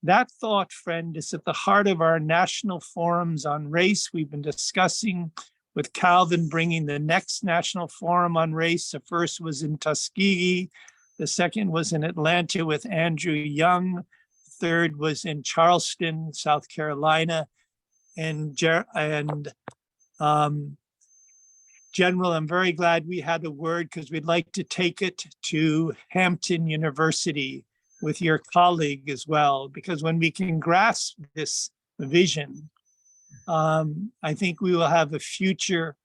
That thought, friend, is at the heart of our national forums on race. We've been discussing with Calvin bringing the next national forum on race. The first was in Tuskegee. The second was in Atlanta with Andrew Young. Third was in Charleston, South Carolina. And General, I'm very glad we had a word because we'd like to take it to Hampton University with your colleague as well, because when we can grasp this vision, I think we will have a future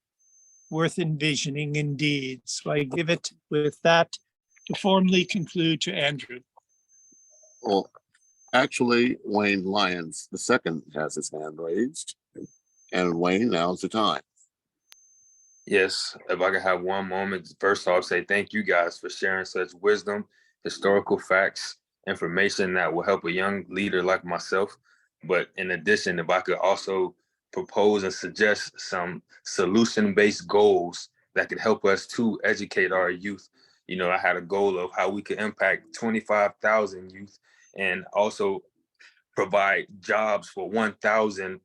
worth envisioning indeed. So I give it with that to formally conclude to Andrew. Well, actually, Wayne Lyons II has his hand raised. And Wayne, now's the time. Yes, if I could have one moment, first off, say thank you guys for sharing such wisdom, historical facts, information that will help a young leader like myself. But in addition, if I could also propose and suggest some solution-based goals that could help us to educate our youth. You know, I had a goal of how we could impact 25,000 youth and also provide jobs for 1,000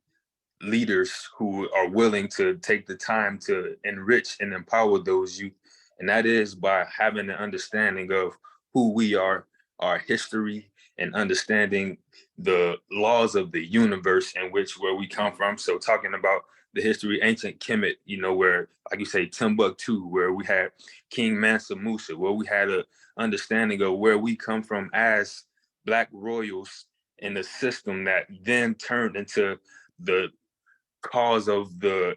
leaders who are willing to take the time to enrich and empower those youth. And that is by having an understanding of who we are, our history, and understanding the laws of the universe in which where we come from. So talking about the history, ancient Kemet, you know, where, like you say, Timbuktu, where we had King Mansa Musa, where we had an understanding of where we come from as Black royals in the system that then turned into the cause of the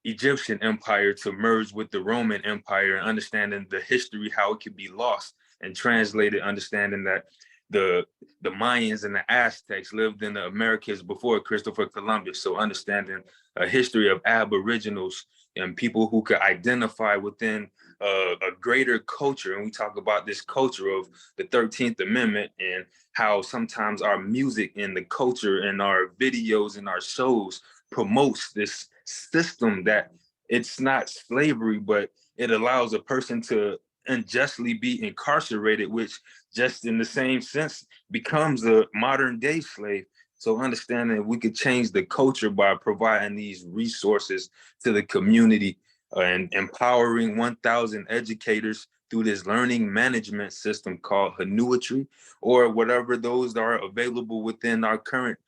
Egyptian empire to merge with the Roman Empire, and understanding the history, how it could be lost and translated, understanding that the Mayans and the Aztecs lived in the Americas before Christopher Columbus. So understanding a history of Aboriginals and people who could identify within a greater culture. And we talk about this culture of the 13th Amendment and how sometimes our music and the culture and our videos and our shows promotes this system that it's not slavery, but it allows a person to unjustly be incarcerated, which just in the same sense becomes a modern day slave. So understanding we could change the culture by providing these resources to the community and empowering 1,000 educators through this learning management system called Hanuitry, or whatever those are available within our current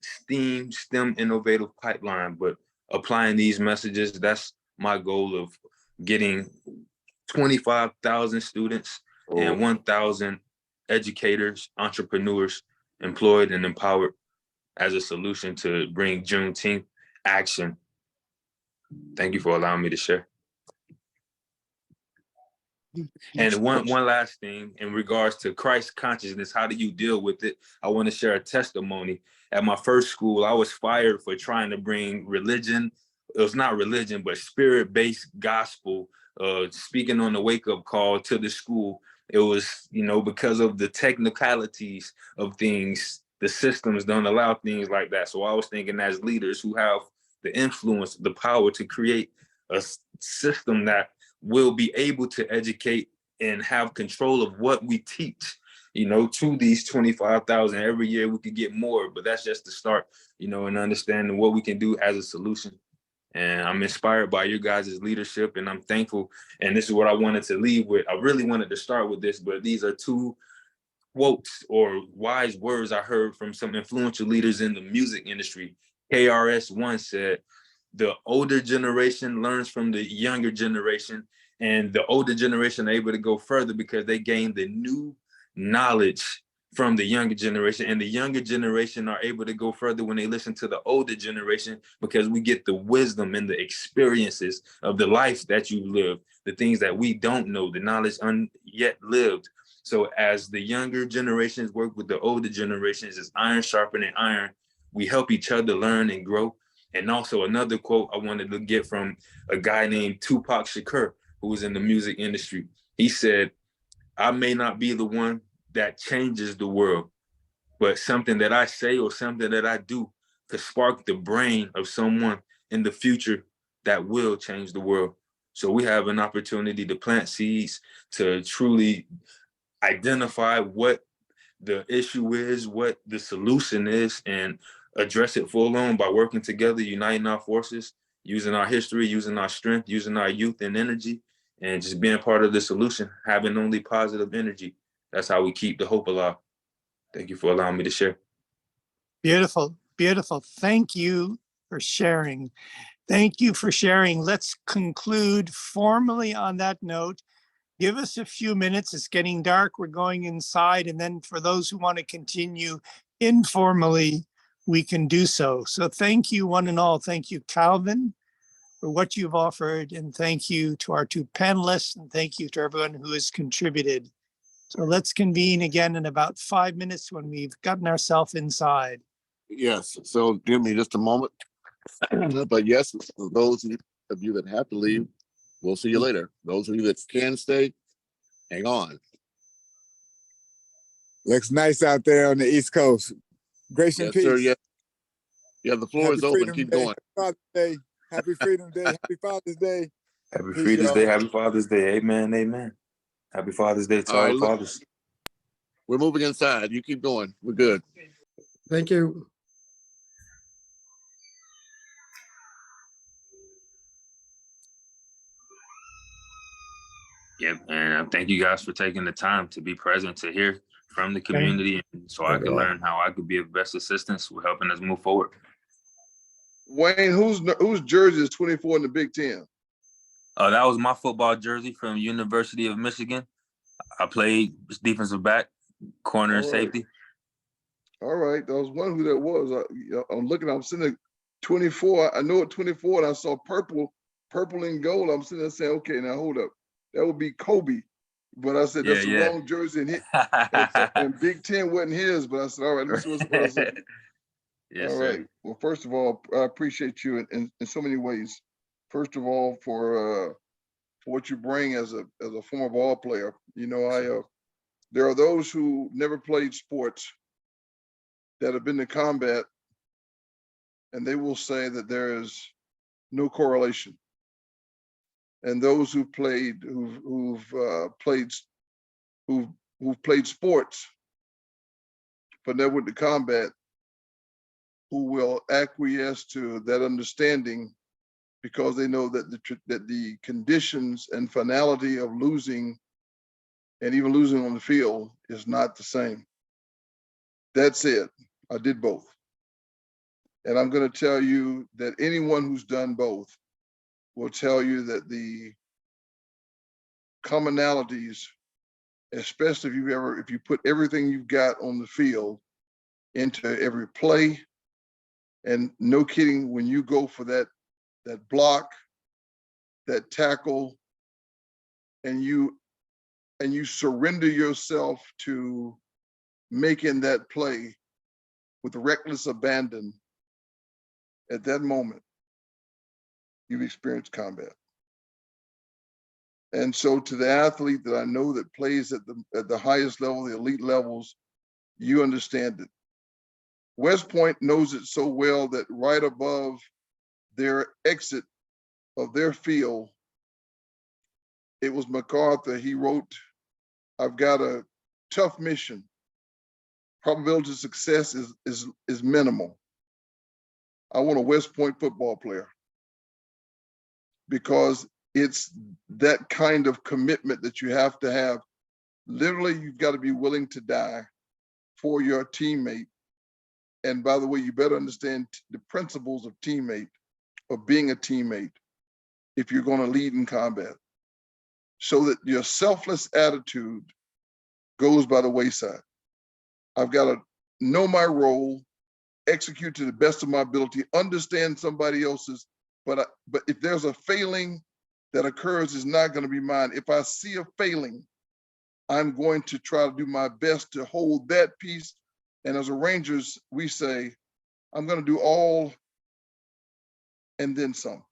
STEM innovative pipeline. But applying these messages, that's my goal of getting 25,000 students and 1,000 educators, entrepreneurs employed and empowered as a solution to bring Juneteenth action. Thank you for allowing me to share. And one last thing in regards to Christ consciousness, how do you deal with it? I want to share a testimony. At my first school, I was fired for trying to bring religion. It was not religion, but spirit-based gospel, speaking on the wake-up call to the school. It was, you know, because of the technicalities of things, the systems don't allow things like that. So I was thinking, as leaders who have the influence, the power to create a system that will be able to educate and have control of what we teach, you know, to these 25,000 every year. We could get more, but that's just the start, you know, and understanding what we can do as a solution. And I'm inspired by your guys' leadership, and I'm thankful. And this is what I wanted to leave with. I really wanted to start with this, but these are two quotes or wise words I heard from some influential leaders in the music industry. KRS-One said, "The older generation learns from the younger generation, and the older generation are able to go further because they gain the new knowledge from the younger generation, and the younger generation are able to go further when they listen to the older generation because we get the wisdom and the experiences of the life that you live, the things that we don't know, the knowledge yet lived." So as the younger generations work with the older generations, it's iron sharpening iron. We help each other learn and grow. And also another quote I wanted to get from a guy named Tupac Shakur, who was in the music industry. He said, "I may not be the one that changes the world, but something that I say or something that I do could spark the brain of someone in the future that will change the world." So we have an opportunity to plant seeds, to truly identify what the issue is, what the solution is, and address it full on by working together, uniting our forces, using our history, using our strength, using our youth and energy, and just being part of the solution, having only positive energy. That's how we keep the hope alive. Thank you for allowing me to share. Beautiful, beautiful. Thank you for sharing. Thank you for sharing. Let's conclude formally on that note. Give us a few minutes. It's getting dark. We're going inside. And then for those who want to continue informally, we can do so. So thank you, one and all. Thank you, Calvin, for what you've offered. And thank you to our two panelists. And thank you to everyone who has contributed. So let's convene again in about 5 minutes when we've gotten ourselves inside. Yes, so give me just a moment. But yes, for those of you that have to leave, we'll see you later. Those of you that can stay, hang on. Looks nice out there on the East Coast. Grace and Yes, peace. sir. Yeah. Yeah, the floor Happy is open. Freedom Keep Day. going. Happy Father's Day. Happy Freedom Day. Happy Father's Day. Happy Peace, Freedom's y'all. Day. Happy Father's Day. Amen. Amen. Happy Father's Day to All all right, the look, fathers. we're moving inside. You keep going. We're good. Thank you. Yep. And thank you guys for taking the time to be present, to hear from the community, and so I could learn how I could be of best assistance with helping us move forward. Wayne, whose jersey is 24 in the Big Ten? That was my football jersey from University of Michigan. I played defensive back, corner, and All right. safety. All right, I was wondering who that was. I'm looking, I'm sitting at 24. I know at 24, and I saw purple and gold. I'm sitting there saying, okay, now hold up. That would be Kobe. But I said, that's the wrong jersey. And Big Ten wasn't his, but I said, all right, let me see what else. Yes, All sir. right. Well, first of all, I appreciate you in so many ways. First of all, for what you bring as a former ball player. You know, there are those who never played sports that have been to combat, and they will say that there is no correlation. And those who've played sports but never went to combat, who will acquiesce to that understanding because they know that the conditions and finality of losing, and even losing on the field, is not the same. That said, I did both. And I'm going to tell you that anyone who's done both will tell you that the commonalities, especially if you put everything you've got on the field into every play, and no kidding, when you go for that block, that tackle, and you surrender yourself to making that play with reckless abandon, at that moment, you've experienced combat. And so to the athlete that I know that plays at the highest level, the elite levels, you understand it. West Point knows it so well that right above their exit of their field, it was MacArthur. He wrote, "I've got a tough mission. Probability of success is minimal. I want a West Point football player," because it's that kind of commitment that you have to have. Literally, you've got to be willing to die for your teammate. And by the way, you better understand the principles of being a teammate, if you're going to lead in combat, so that your selfless attitude goes by the wayside. I've got to know my role, execute to the best of my ability, understand somebody else's, but if there's a failing that occurs, it's not going to be mine. If I see a failing, I'm going to try to do my best to hold that piece. And as a Rangers, we say, I'm going to do all and then some.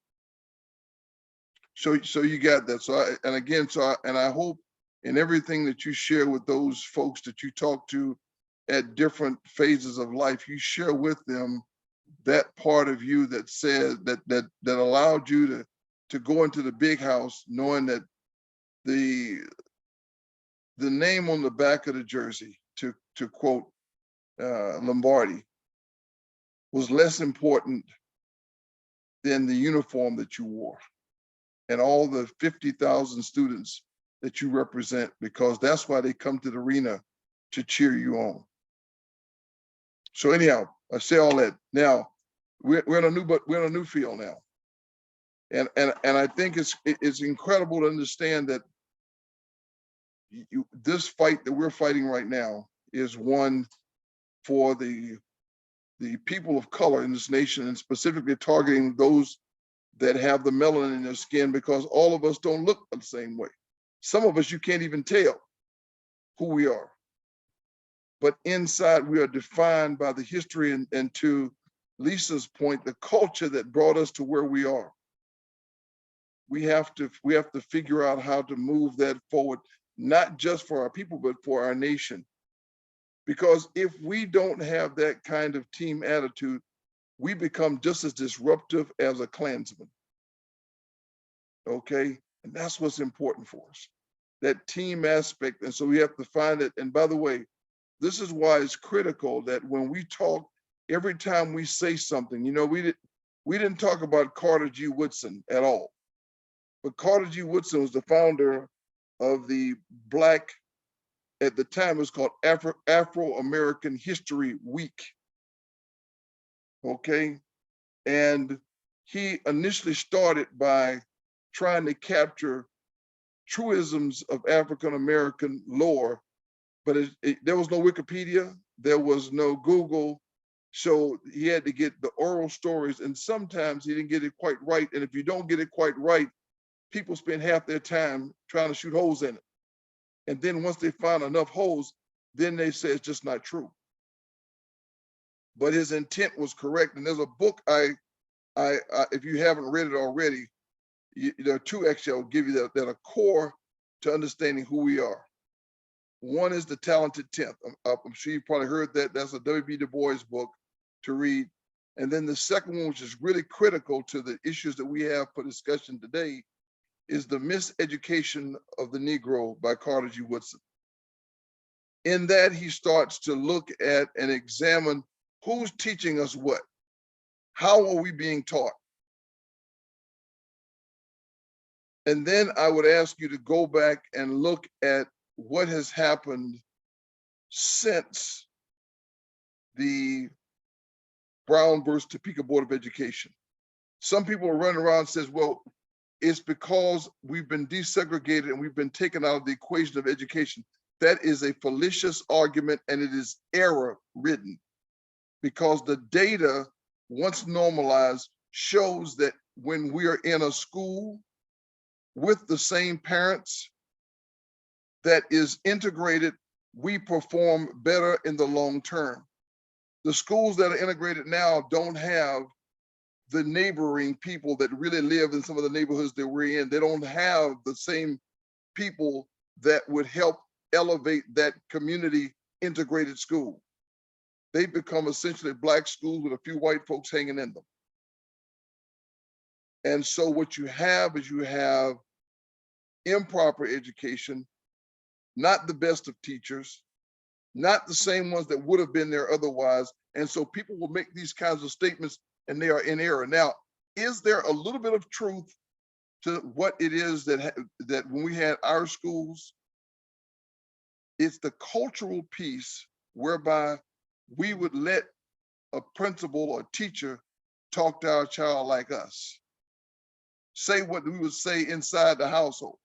So you got that. I hope in everything that you share with those folks that you talk to at different phases of life, you share with them that part of you that said that allowed you to go into the big house, knowing that the name on the back of the jersey, to quote Lombardi, was less important than the uniform that you wore. and all the 50,000 students that you represent, because that's why they come to the arena to cheer you on. So anyhow, I say all that. Now we're in a new field now. And I think it's incredible to understand that this fight that we're fighting right now is one for the people of color in this nation, and specifically targeting those that have the melanin in their skin, because all of us don't look the same way. Some of us, you can't even tell who we are. But inside, we are defined by the history and to Lisa's point, the culture that brought us to where we are. We have to figure out how to move that forward, not just for our people, but for our nation. Because if we don't have that kind of team attitude, we become just as disruptive as a Klansman. Okay, and that's what's important for us, that team aspect. And so we have to find it. And by the way, this is why it's critical that when we talk, every time we say something, you know, we didn't talk about Carter G. Woodson at all. But Carter G. Woodson was the founder of the Black, at the time it was called Afro-American History Week. Okay, and he initially started by trying to capture truisms of African-American lore, but there was no Wikipedia, there was no Google, so he had to get the oral stories, and sometimes he didn't get it quite right, and if you don't get it quite right, people spend half their time trying to shoot holes in it. And then once they find enough holes, then they say it's just not true. But his intent was correct. And there's a book if you haven't read it already, there are two actually I'll give you that are core to understanding who we are. One is The Talented 10th. I'm sure you probably heard that. That's a W.B. Du Bois book to read. And then the second one, which is really critical to the issues that we have for discussion today, is The Miseducation of the Negro by Carter G. Woodson. In that, he starts to look at and examine who's teaching us what. How are we being taught? And then I would ask you to go back and look at what has happened since the Brown versus Topeka Board of Education. Some people are running around and says, well, it's because we've been desegregated and we've been taken out of the equation of education. That is a fallacious argument, and it is error ridden, because the data, once normalized, shows that when we are in a school with the same parents that is integrated, we perform better in the long term. The schools that are integrated now don't have the neighboring people that really live in some of the neighborhoods that we're in. They don't have the same people that would help elevate that community integrated school. They become essentially Black schools with a few white folks hanging in them. And so what you have is you have improper education, not the best of teachers, not the same ones that would have been there otherwise. And so people will make these kinds of statements and they are in error. Now, is there a little bit of truth to what it is that when we had our schools? It's the cultural piece whereby we would let a principal or teacher talk to our child like us, say what we would say inside the household.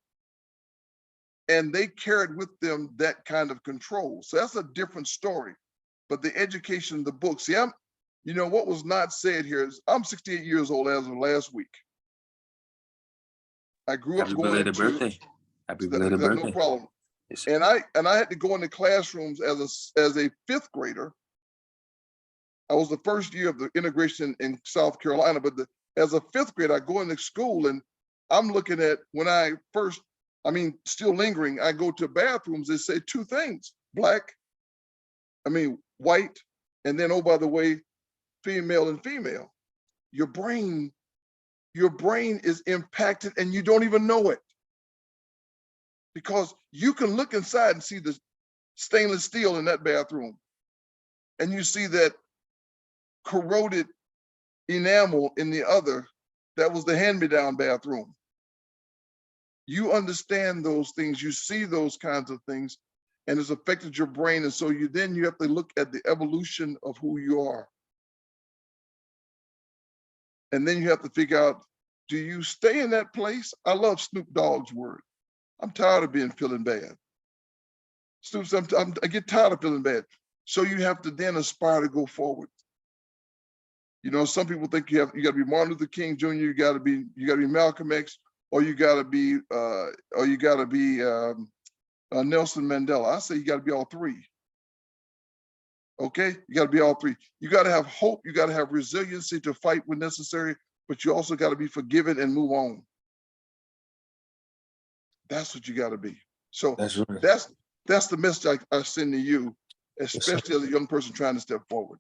And they carried with them that kind of control. So that's a different story. But the education, the book, see, you know, what was not said here is I'm 68 years old as of last week. I grew up Happy going belated to birthday. Happy belated birthday. No problem. Yes. And I had to go into classrooms as a fifth grader. I was the first year of the integration in South Carolina, but as a fifth grader, I go into school and I'm looking at when I first, still lingering, I go to bathrooms, they say two things, white, and then, oh, by the way, female and female. Your brain is impacted and you don't even know it. Because you can look inside and see the stainless steel in that bathroom. And you see that corroded enamel in the other, that was the hand-me-down bathroom. You understand those things, you see those kinds of things, and it's affected your brain. And so you have to look at the evolution of who you are. And then you have to figure out, do you stay in that place? I love Snoop Dogg's word. I'm tired of feeling bad. Snoop, I get tired of feeling bad. So you have to then aspire to go forward. You know, some people think you got to be Martin Luther King Jr., you got to be Malcolm X, or you got to be Nelson Mandela. I say you got to be all three. Okay, you got to be all three. You got to have hope. You got to have resiliency to fight when necessary, but you also got to be forgiven and move on. That's what you got to be. So That's right. that's the message I send to you, especially as a young person trying to step forward.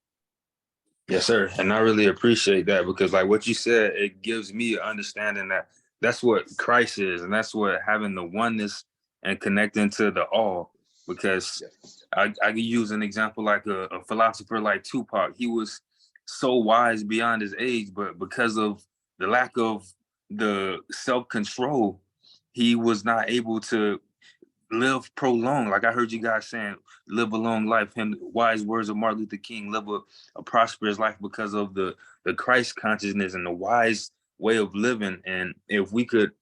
Yes, sir. And I really appreciate that, because like what you said, it gives me an understanding that that's what Christ is, and that's what having the oneness and connecting to the all. Because I could use an example like a philosopher like Tupac. He was so wise beyond his age, but because of the lack of the self-control, he was not able to live prolonged. Like I heard you guys saying, live a long life. Him, wise words of Martin Luther King, live a prosperous life because of the Christ consciousness and the wise way of living. And if we could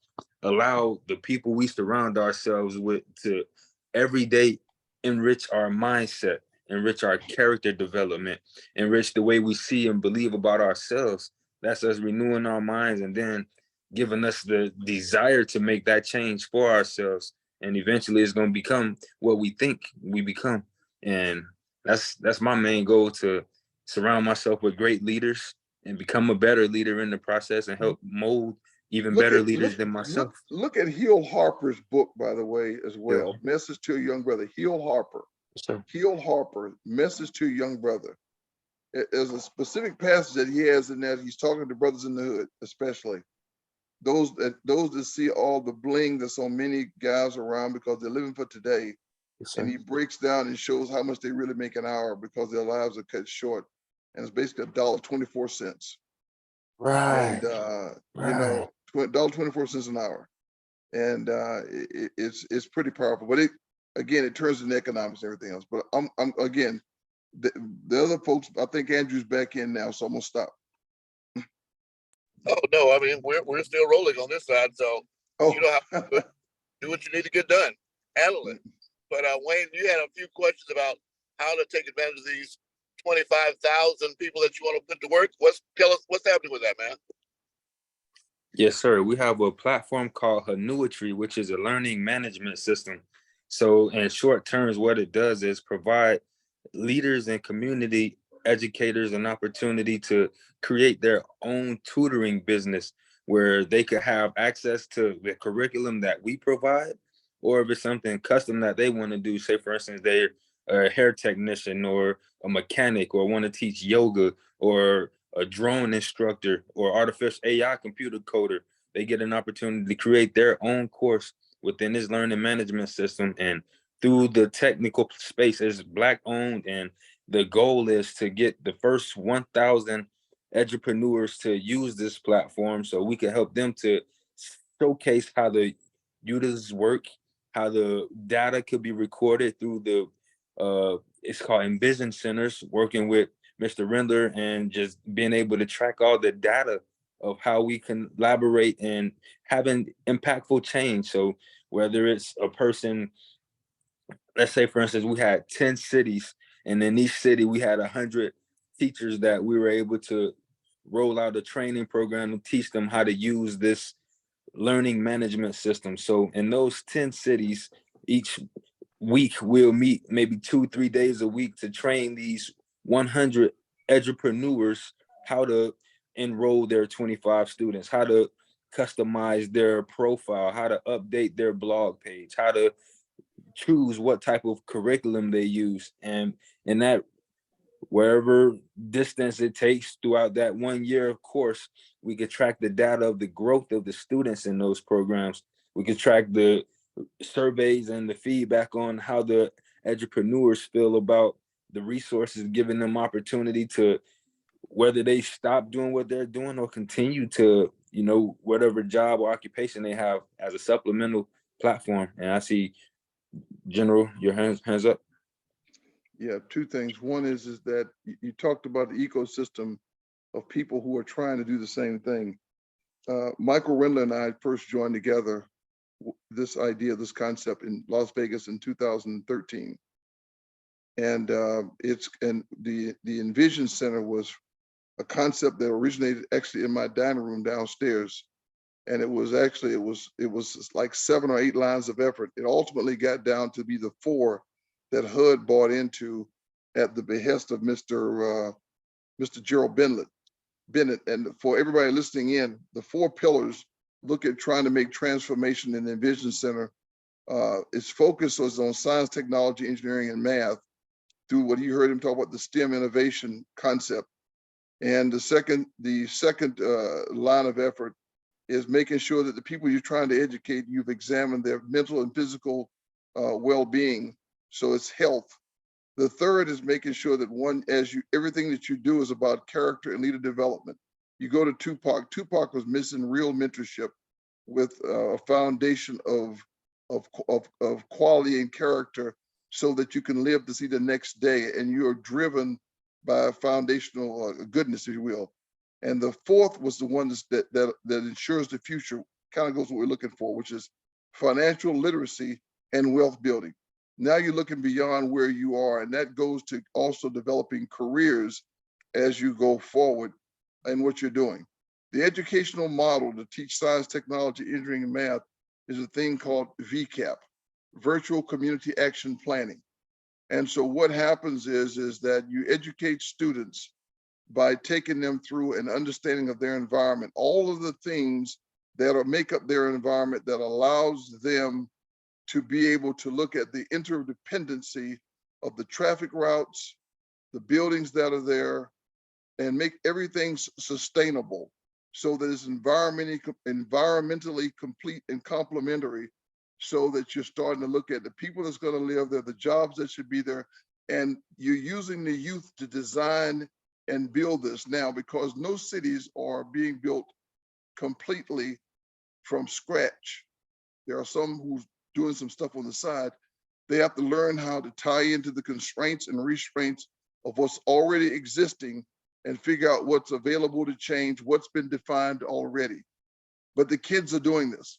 allow the people we surround ourselves with to every day enrich our mindset, enrich our character development, enrich the way we see and believe about ourselves, that's us renewing our minds and then giving us the desire to make that change for ourselves. And eventually it's going to become what we think we become. And that's my main goal, to surround myself with great leaders and become a better leader in the process and help mold even better leaders than myself. Look at Hill Harper's book, by the way, as well. Yeah. Message to a Young Brother. Hill Harper. Sure. Hill Harper, Message to a Young Brother. There's a specific passage that he has in that he's talking to brothers in the hood, especially those that see all the bling that's on many guys around because they're living for today. Yes, and he breaks down and shows how much they really make an hour because their lives are cut short. And it's basically $1.24. Right. And you know, $1.24 an hour. And it's pretty powerful. But it turns into economics and everything else. But I'm again, the other folks, I think Andrew's back in now, so I'm gonna stop. Oh, no, I mean, we're still rolling on this side, so you know how to do what you need to get done, handle it. But Wayne, you had a few questions about how to take advantage of these 25,000 people that you want to put to work. Tell us what's happening with that, man. Yes, sir. We have a platform called Annuity, which is a learning management system. So in short terms, what it does is provide leaders and community educators an opportunity to create their own tutoring business where they could have access to the curriculum that we provide, or if it's something custom that they want to do, say for instance, they're a hair technician or a mechanic or want to teach yoga or a drone instructor or artificial AI computer coder, they get an opportunity to create their own course within this learning management system. And through the technical space is Black owned, and the goal is to get the first 1,000 entrepreneurs to use this platform so we can help them to showcase how the users work, how the data could be recorded through the it's called Envision Centers, working with Mr. Rendler and just being able to track all the data of how we can collaborate and having impactful change. So whether it's a person, let's say for instance, we had 10 cities, and in each city we had 100 teachers that we were able to roll out a training program to teach them how to use this learning management system. So in those 10 cities, each week we'll meet maybe 2-3 days a week to train these 100 entrepreneurs how to enroll their 25 students, how to customize their profile, how to update their blog page, how to choose what type of curriculum they use. And in that, wherever distance it takes throughout that 1 year of course, we could track the data of the growth of the students in those programs. We could track the surveys and the feedback on how the entrepreneurs feel about the resources, giving them opportunity to, whether they stop doing what they're doing or continue to whatever job or occupation they have as a supplemental platform. And I see General, your hands up. Yeah, two things. One is that you talked about the ecosystem of people who are trying to do the same thing. Michael Rendler and I first joined together this idea, this concept in Las Vegas in 2013. And the Envision Center was a concept that originated actually in my dining room downstairs. And it was like 7 or 8 lines of effort. It ultimately got down to be the 4 that HUD bought into at the behest of Mr. Gerald Bennett. And for everybody listening in, the 4 pillars look at trying to make transformation in the Envision Center. Its focus was on science, technology, engineering, and math through what you heard him talk about, the STEM innovation concept. And the second line of effort is making sure that the people you're trying to educate, you've examined their mental and physical well-being. So it's health. The third is making sure that everything that you do is about character and leader development. You go to Tupac. Tupac was missing real mentorship with a foundation of quality and character, so that you can live to see the next day, and you are driven by a foundational goodness, if you will. And the fourth was the one that ensures the future, kind of goes what we're looking for, which is financial literacy and wealth building. Now you're looking beyond where you are, and that goes to also developing careers as you go forward in what you're doing. The educational model to teach science, technology, engineering, and math is a thing called VCAP, Virtual Community Action Planning. And so what happens is that you educate students by taking them through an understanding of their environment, all of the things that make up their environment that allows them to be able to look at the interdependency of the traffic routes, the buildings that are there, and make everything sustainable so that it's environmentally complete and complementary, so that you're starting to look at the people that's going to live there, the jobs that should be there, and you're using the youth to design and build this now, because no cities are being built completely from scratch. There are some who's doing some stuff on the side. They have to learn how to tie into the constraints and restraints of what's already existing and figure out what's available to change, what's been defined already. But the kids are doing this.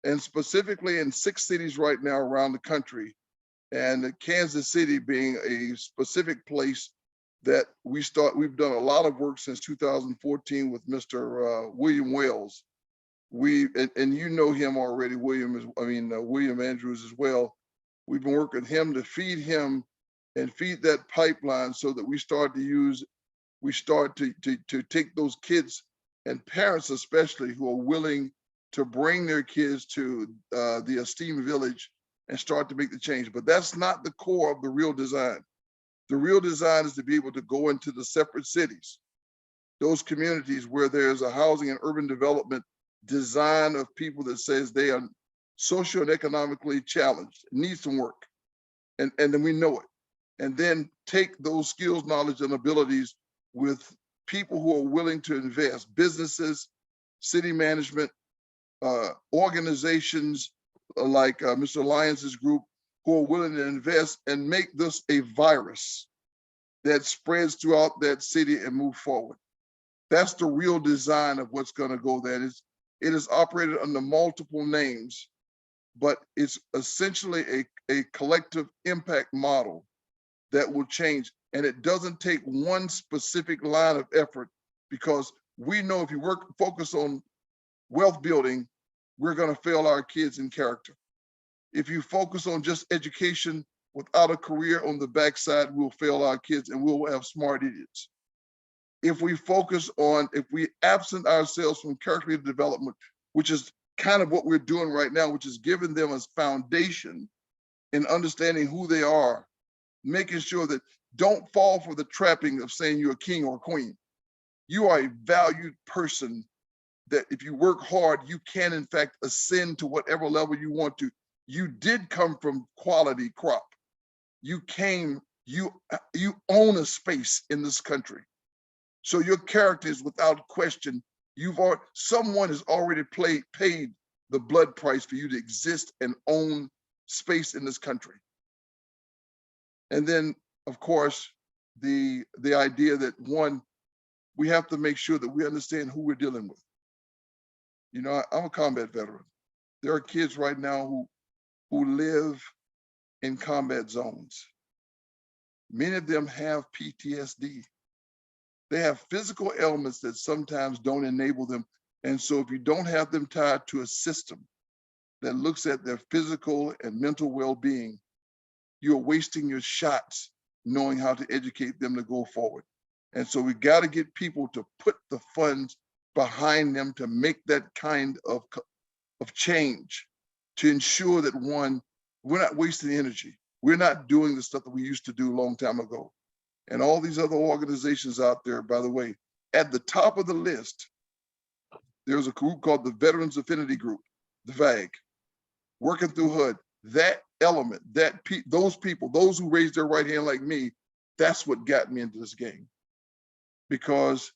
And specifically in 6 cities right now around the country, and Kansas City being a specific place that we've done a lot of work since 2014 with Mr. William Wells. And you know him already, William Andrews as well. We've been working with him to feed him and feed that pipeline, so that we start to take those kids and parents especially who are willing to bring their kids to the esteemed village and start to make the change. But that's not the core of the real design. The real design is to be able to go into the separate cities, those communities where there's a housing and urban development design of people that says they are socio and economically challenged, need some work, and then we know it. And then take those skills, knowledge, and abilities with people who are willing to invest, businesses, city management, organizations like Mr. Lyons's group, who are willing to invest and make this a virus that spreads throughout that city and move forward. That's the real design of what's going to go there. It is operated under multiple names, but it's essentially a collective impact model that will change. And it doesn't take one specific line of effort, because we know if you focus on wealth building, we're going to fail our kids in character. If you focus on just education without a career on the backside, we'll fail our kids and we'll have smart idiots. If we absent ourselves from character development, which is kind of what we're doing right now, which is giving them a foundation in understanding who they are, making sure that don't fall for the trapping of saying you're a king or a queen. You are a valued person that if you work hard, you can in fact ascend to whatever level you want to. You did come from quality crop. You own a space in this country. So your character is without question Someone has already paid the blood price for you to exist and own space in this country. And then, of course, the idea that one, we have to make sure that we understand who we're dealing with. You know, I'm a combat veteran. There are kids right now who live in combat zones. Many of them have PTSD. They have physical ailments that sometimes don't enable them. And so if you don't have them tied to a system that looks at their physical and mental well-being, you're wasting your shots knowing how to educate them to go forward. And so we got to get people to put the funds behind them to make that kind of change, to ensure that one, we're not wasting energy. We're not doing the stuff that we used to do a long time ago. And all these other organizations out there, by the way, at the top of the list, there's a group called the Veterans Affinity Group, the VAG, working through HUD. That element, those people, those who raised their right hand like me, that's what got me into this game. Because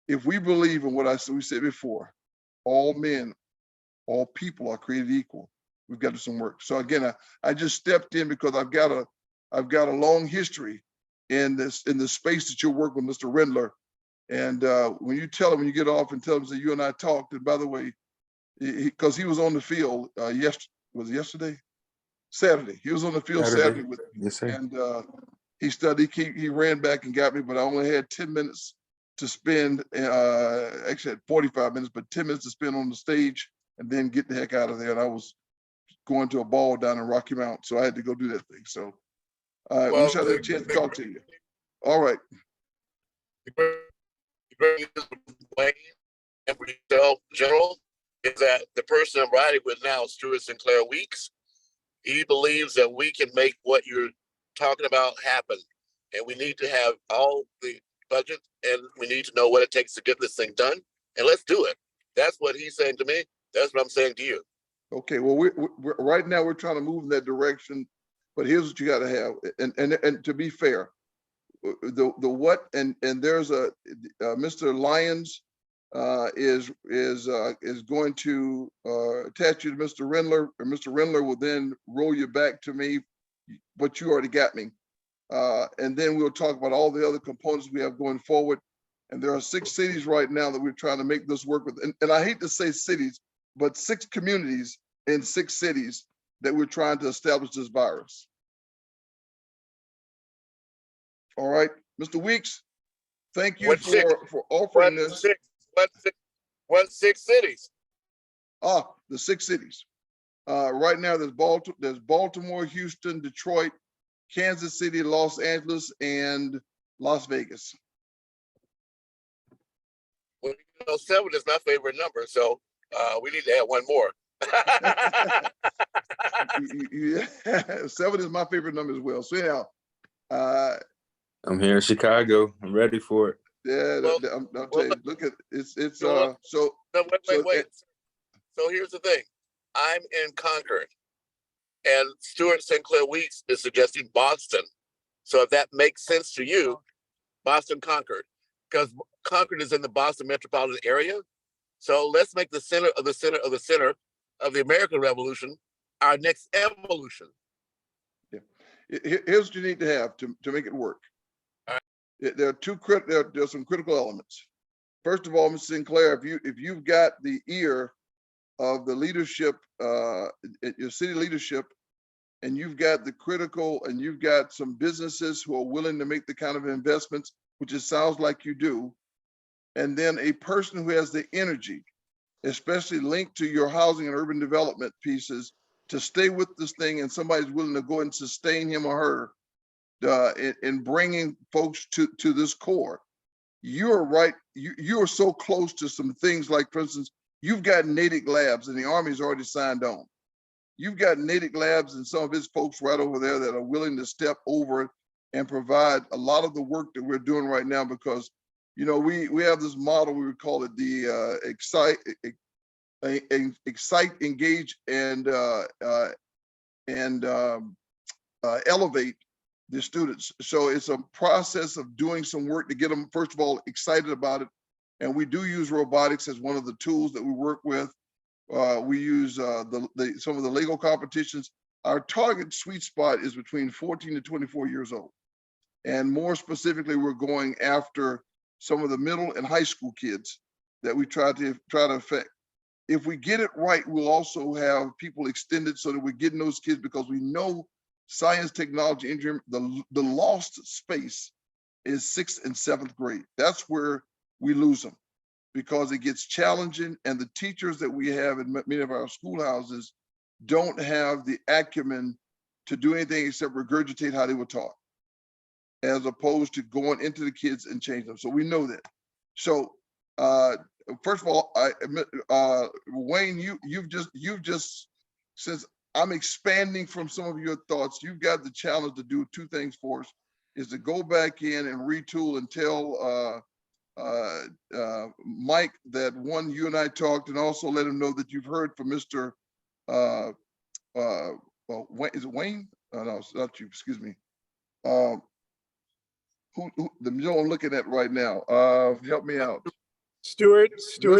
if we believe in what we said before, all men, all people are created equal, we've got to do some work. So again, I just stepped in because I've got a long history in the space that you work with Mr. Rendler. And when you tell him, when you get off and tell him that you and I talked, and by the way, because he was on the field was it yesterday? Saturday. He was on the field Saturday with me. Yes, sir. And he studied, he ran back and got me, but I only had 10 minutes to spend, actually had 45 minutes, but 10 minutes to spend on the stage and then get the heck out of there. And I was going to a ball down in Rocky Mount, so I had to go do that thing. So I wish I had a chance to talk to you. All right. General, is that the person I'm riding with now, Stuart Sinclair Weeks, he believes that we can make what you're talking about happen. And we need to have all the budget, and we need to know what it takes to get this thing done. And let's do it. That's what he's saying to me. That's what I'm saying to you. Okay, well, we're right now we're trying to move in that direction, but here's what you got to have. And to be fair, the what and there's Mr. Lyons is going to attach you to Mr. Rendler, or Mr. Rendler will then roll you back to me, but you already got me. And then we'll talk about all the other components we have going forward. And there are 6 cities right now that we're trying to make this work with. And I hate to say cities, but 6 communities in 6 cities that we're trying to establish this virus. All right, Mr. Weeks, thank you for offering this. What 6 cities? The 6 cities. Right now, there's Baltimore, Houston, Detroit, Kansas City, Los Angeles, and Las Vegas. Well, you know, 7 is my favorite number, so we need to add 1 more. Yeah, 7 is my favorite number as well. So yeah, I'm here in Chicago. I'm ready for it. yeah, I'll tell you. Look at it's so. Wait. So here's the thing. I'm in Concord, and Stuart Sinclair Weeks is suggesting Boston. So if that makes sense to you, Boston, Concord, because Concord is in the Boston metropolitan area. So let's make the center of the center of the center of the American Revolution our next evolution. Yeah. Here's what you need to have to make it work. There are there's some critical elements. First of all, Mr. Sinclair, if you've got the ear of the leadership, your city leadership, and you've got the critical, and you've got some businesses who are willing to make the kind of investments, which it sounds like you do, and then a person who has the energy, especially linked to your housing and urban development pieces, to stay with this thing, and somebody's willing to go and sustain him or her in bringing folks to this core. You're right. You are so close to some things like, for instance, you've got Natick Labs, and the Army's already signed on. You've got Natick Labs and some of his folks right over there that are willing to step over and provide a lot of the work that we're doing right now, because, you know, we have this model, we would call it the excite, engage, and elevate the students. So it's a process of doing some work to get them, first of all, excited about it, And we do use robotics as one of the tools that we work with. We use some of the Lego competitions. Our target sweet spot is between 14 to 24 years old. And more specifically, we're going after some of the middle and high school kids that we try to affect. If we get it right, we'll also have people extended so that we're getting those kids, because we know science, technology, engineering, the lost space is 6th and 7th grade. That's where we lose them, because it gets challenging, and the teachers that we have in many of our schoolhouses don't have the acumen to do anything except regurgitate how they were taught, as opposed to going into the kids and change them. So we know that. So first of all, Wayne, you've just, since I'm expanding from some of your thoughts, you've got the challenge to do 2 things for us, is to go back in and retool and tell Mike that, one, you and I talked, and also let him know that you've heard from Mr. Is it Wayne? No, it's not you, excuse me. Who the middle I'm looking at right now? Help me out. Stuart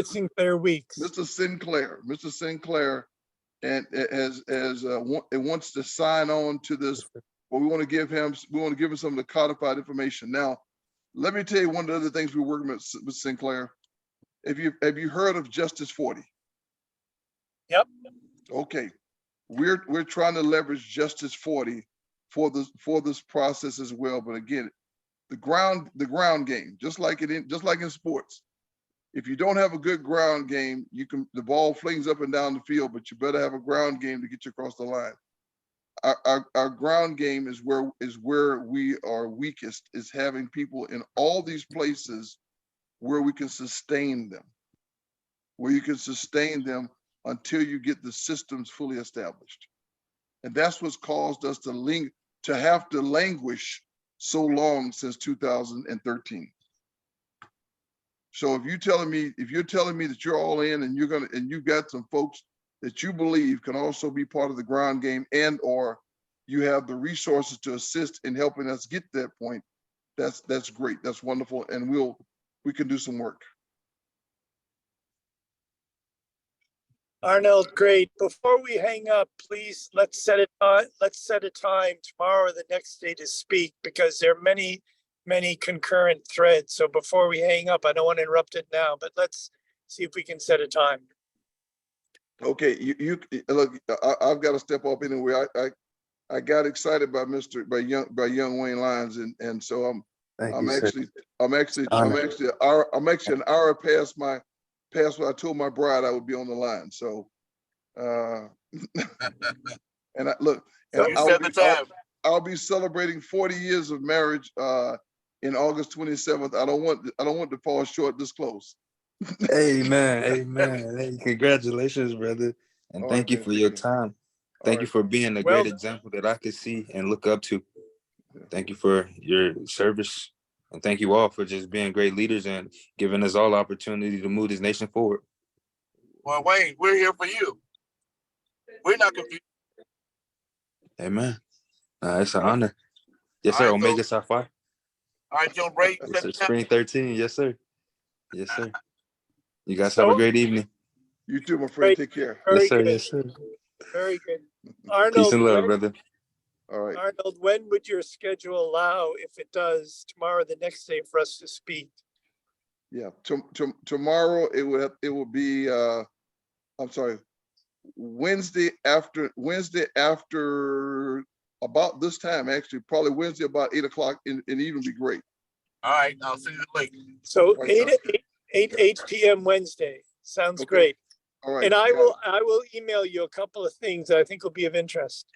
Sinclair Weeks. Mr. Sinclair, and wants to sign on to this, but we want to give him some of the codified information. Now, let me tell you one of the other things we're working with Sinclair. Have you heard of Justice 40? Yep. Okay, we're trying to leverage Justice 40 for this process as well. But again, the ground game, just like in sports. If you don't have a good ground game, the ball flings up and down the field, but you better have a ground game to get you across the line. Our ground game is where we are weakest, is having people in all these places where we can sustain them, until you get the systems fully established. And that's what's caused us to have to languish so long since 2013. So if you're telling me that you're all in, and you've got some folks that you believe can also be part of the ground game, and or you have the resources to assist in helping us get to that point, that's great. That's wonderful. And we can do some work. Arnold, great. Before we hang up, please, let's set a time tomorrow or the next day to speak, because there are many concurrent threads. So before we hang up, I don't want to interrupt it now, but let's see if we can set a time. Okay, you look. I've got to step up anyway. I got excited by young Wayne Lyons, and so I'm actually an hour past what I told my bride I would be on the line. So, and I'll be celebrating 40 years of marriage in August 27th. I don't want to fall short this close. Amen. Hey, congratulations, brother. And All thank right, you man, for your time. Thank you for being a great example that I could see and look up to. Thank you for your service. And thank you all for just being great leaders and giving us all opportunity to move this nation forward. Well, Wayne, we're here for you. We're not confused. Amen. It's an honor. Yes, sir. Omega Sapphire. All right, Joe Bray. Yes, sir. Spring 13. Yes, sir. Yes, sir. You guys have a great evening. You too, my friend. Take care. Yes, sir. Yes, sir. Very good. Arnold, peace and love, brother. All right. Arnold, when would your schedule allow, if it does, tomorrow, the next day, for us to speak? Yeah, tomorrow it will be. I'm sorry, Wednesday after about this time, actually, probably Wednesday about 8 o'clock, and even be great. All right, I'll send you the link. So 8 p.m. Wednesday. Sounds great. All right. And I will email you a couple of things that I think will be of interest.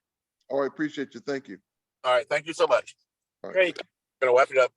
All right, appreciate you. Thank you. All right, thank you so much. All right. Great. Gonna wrap it up.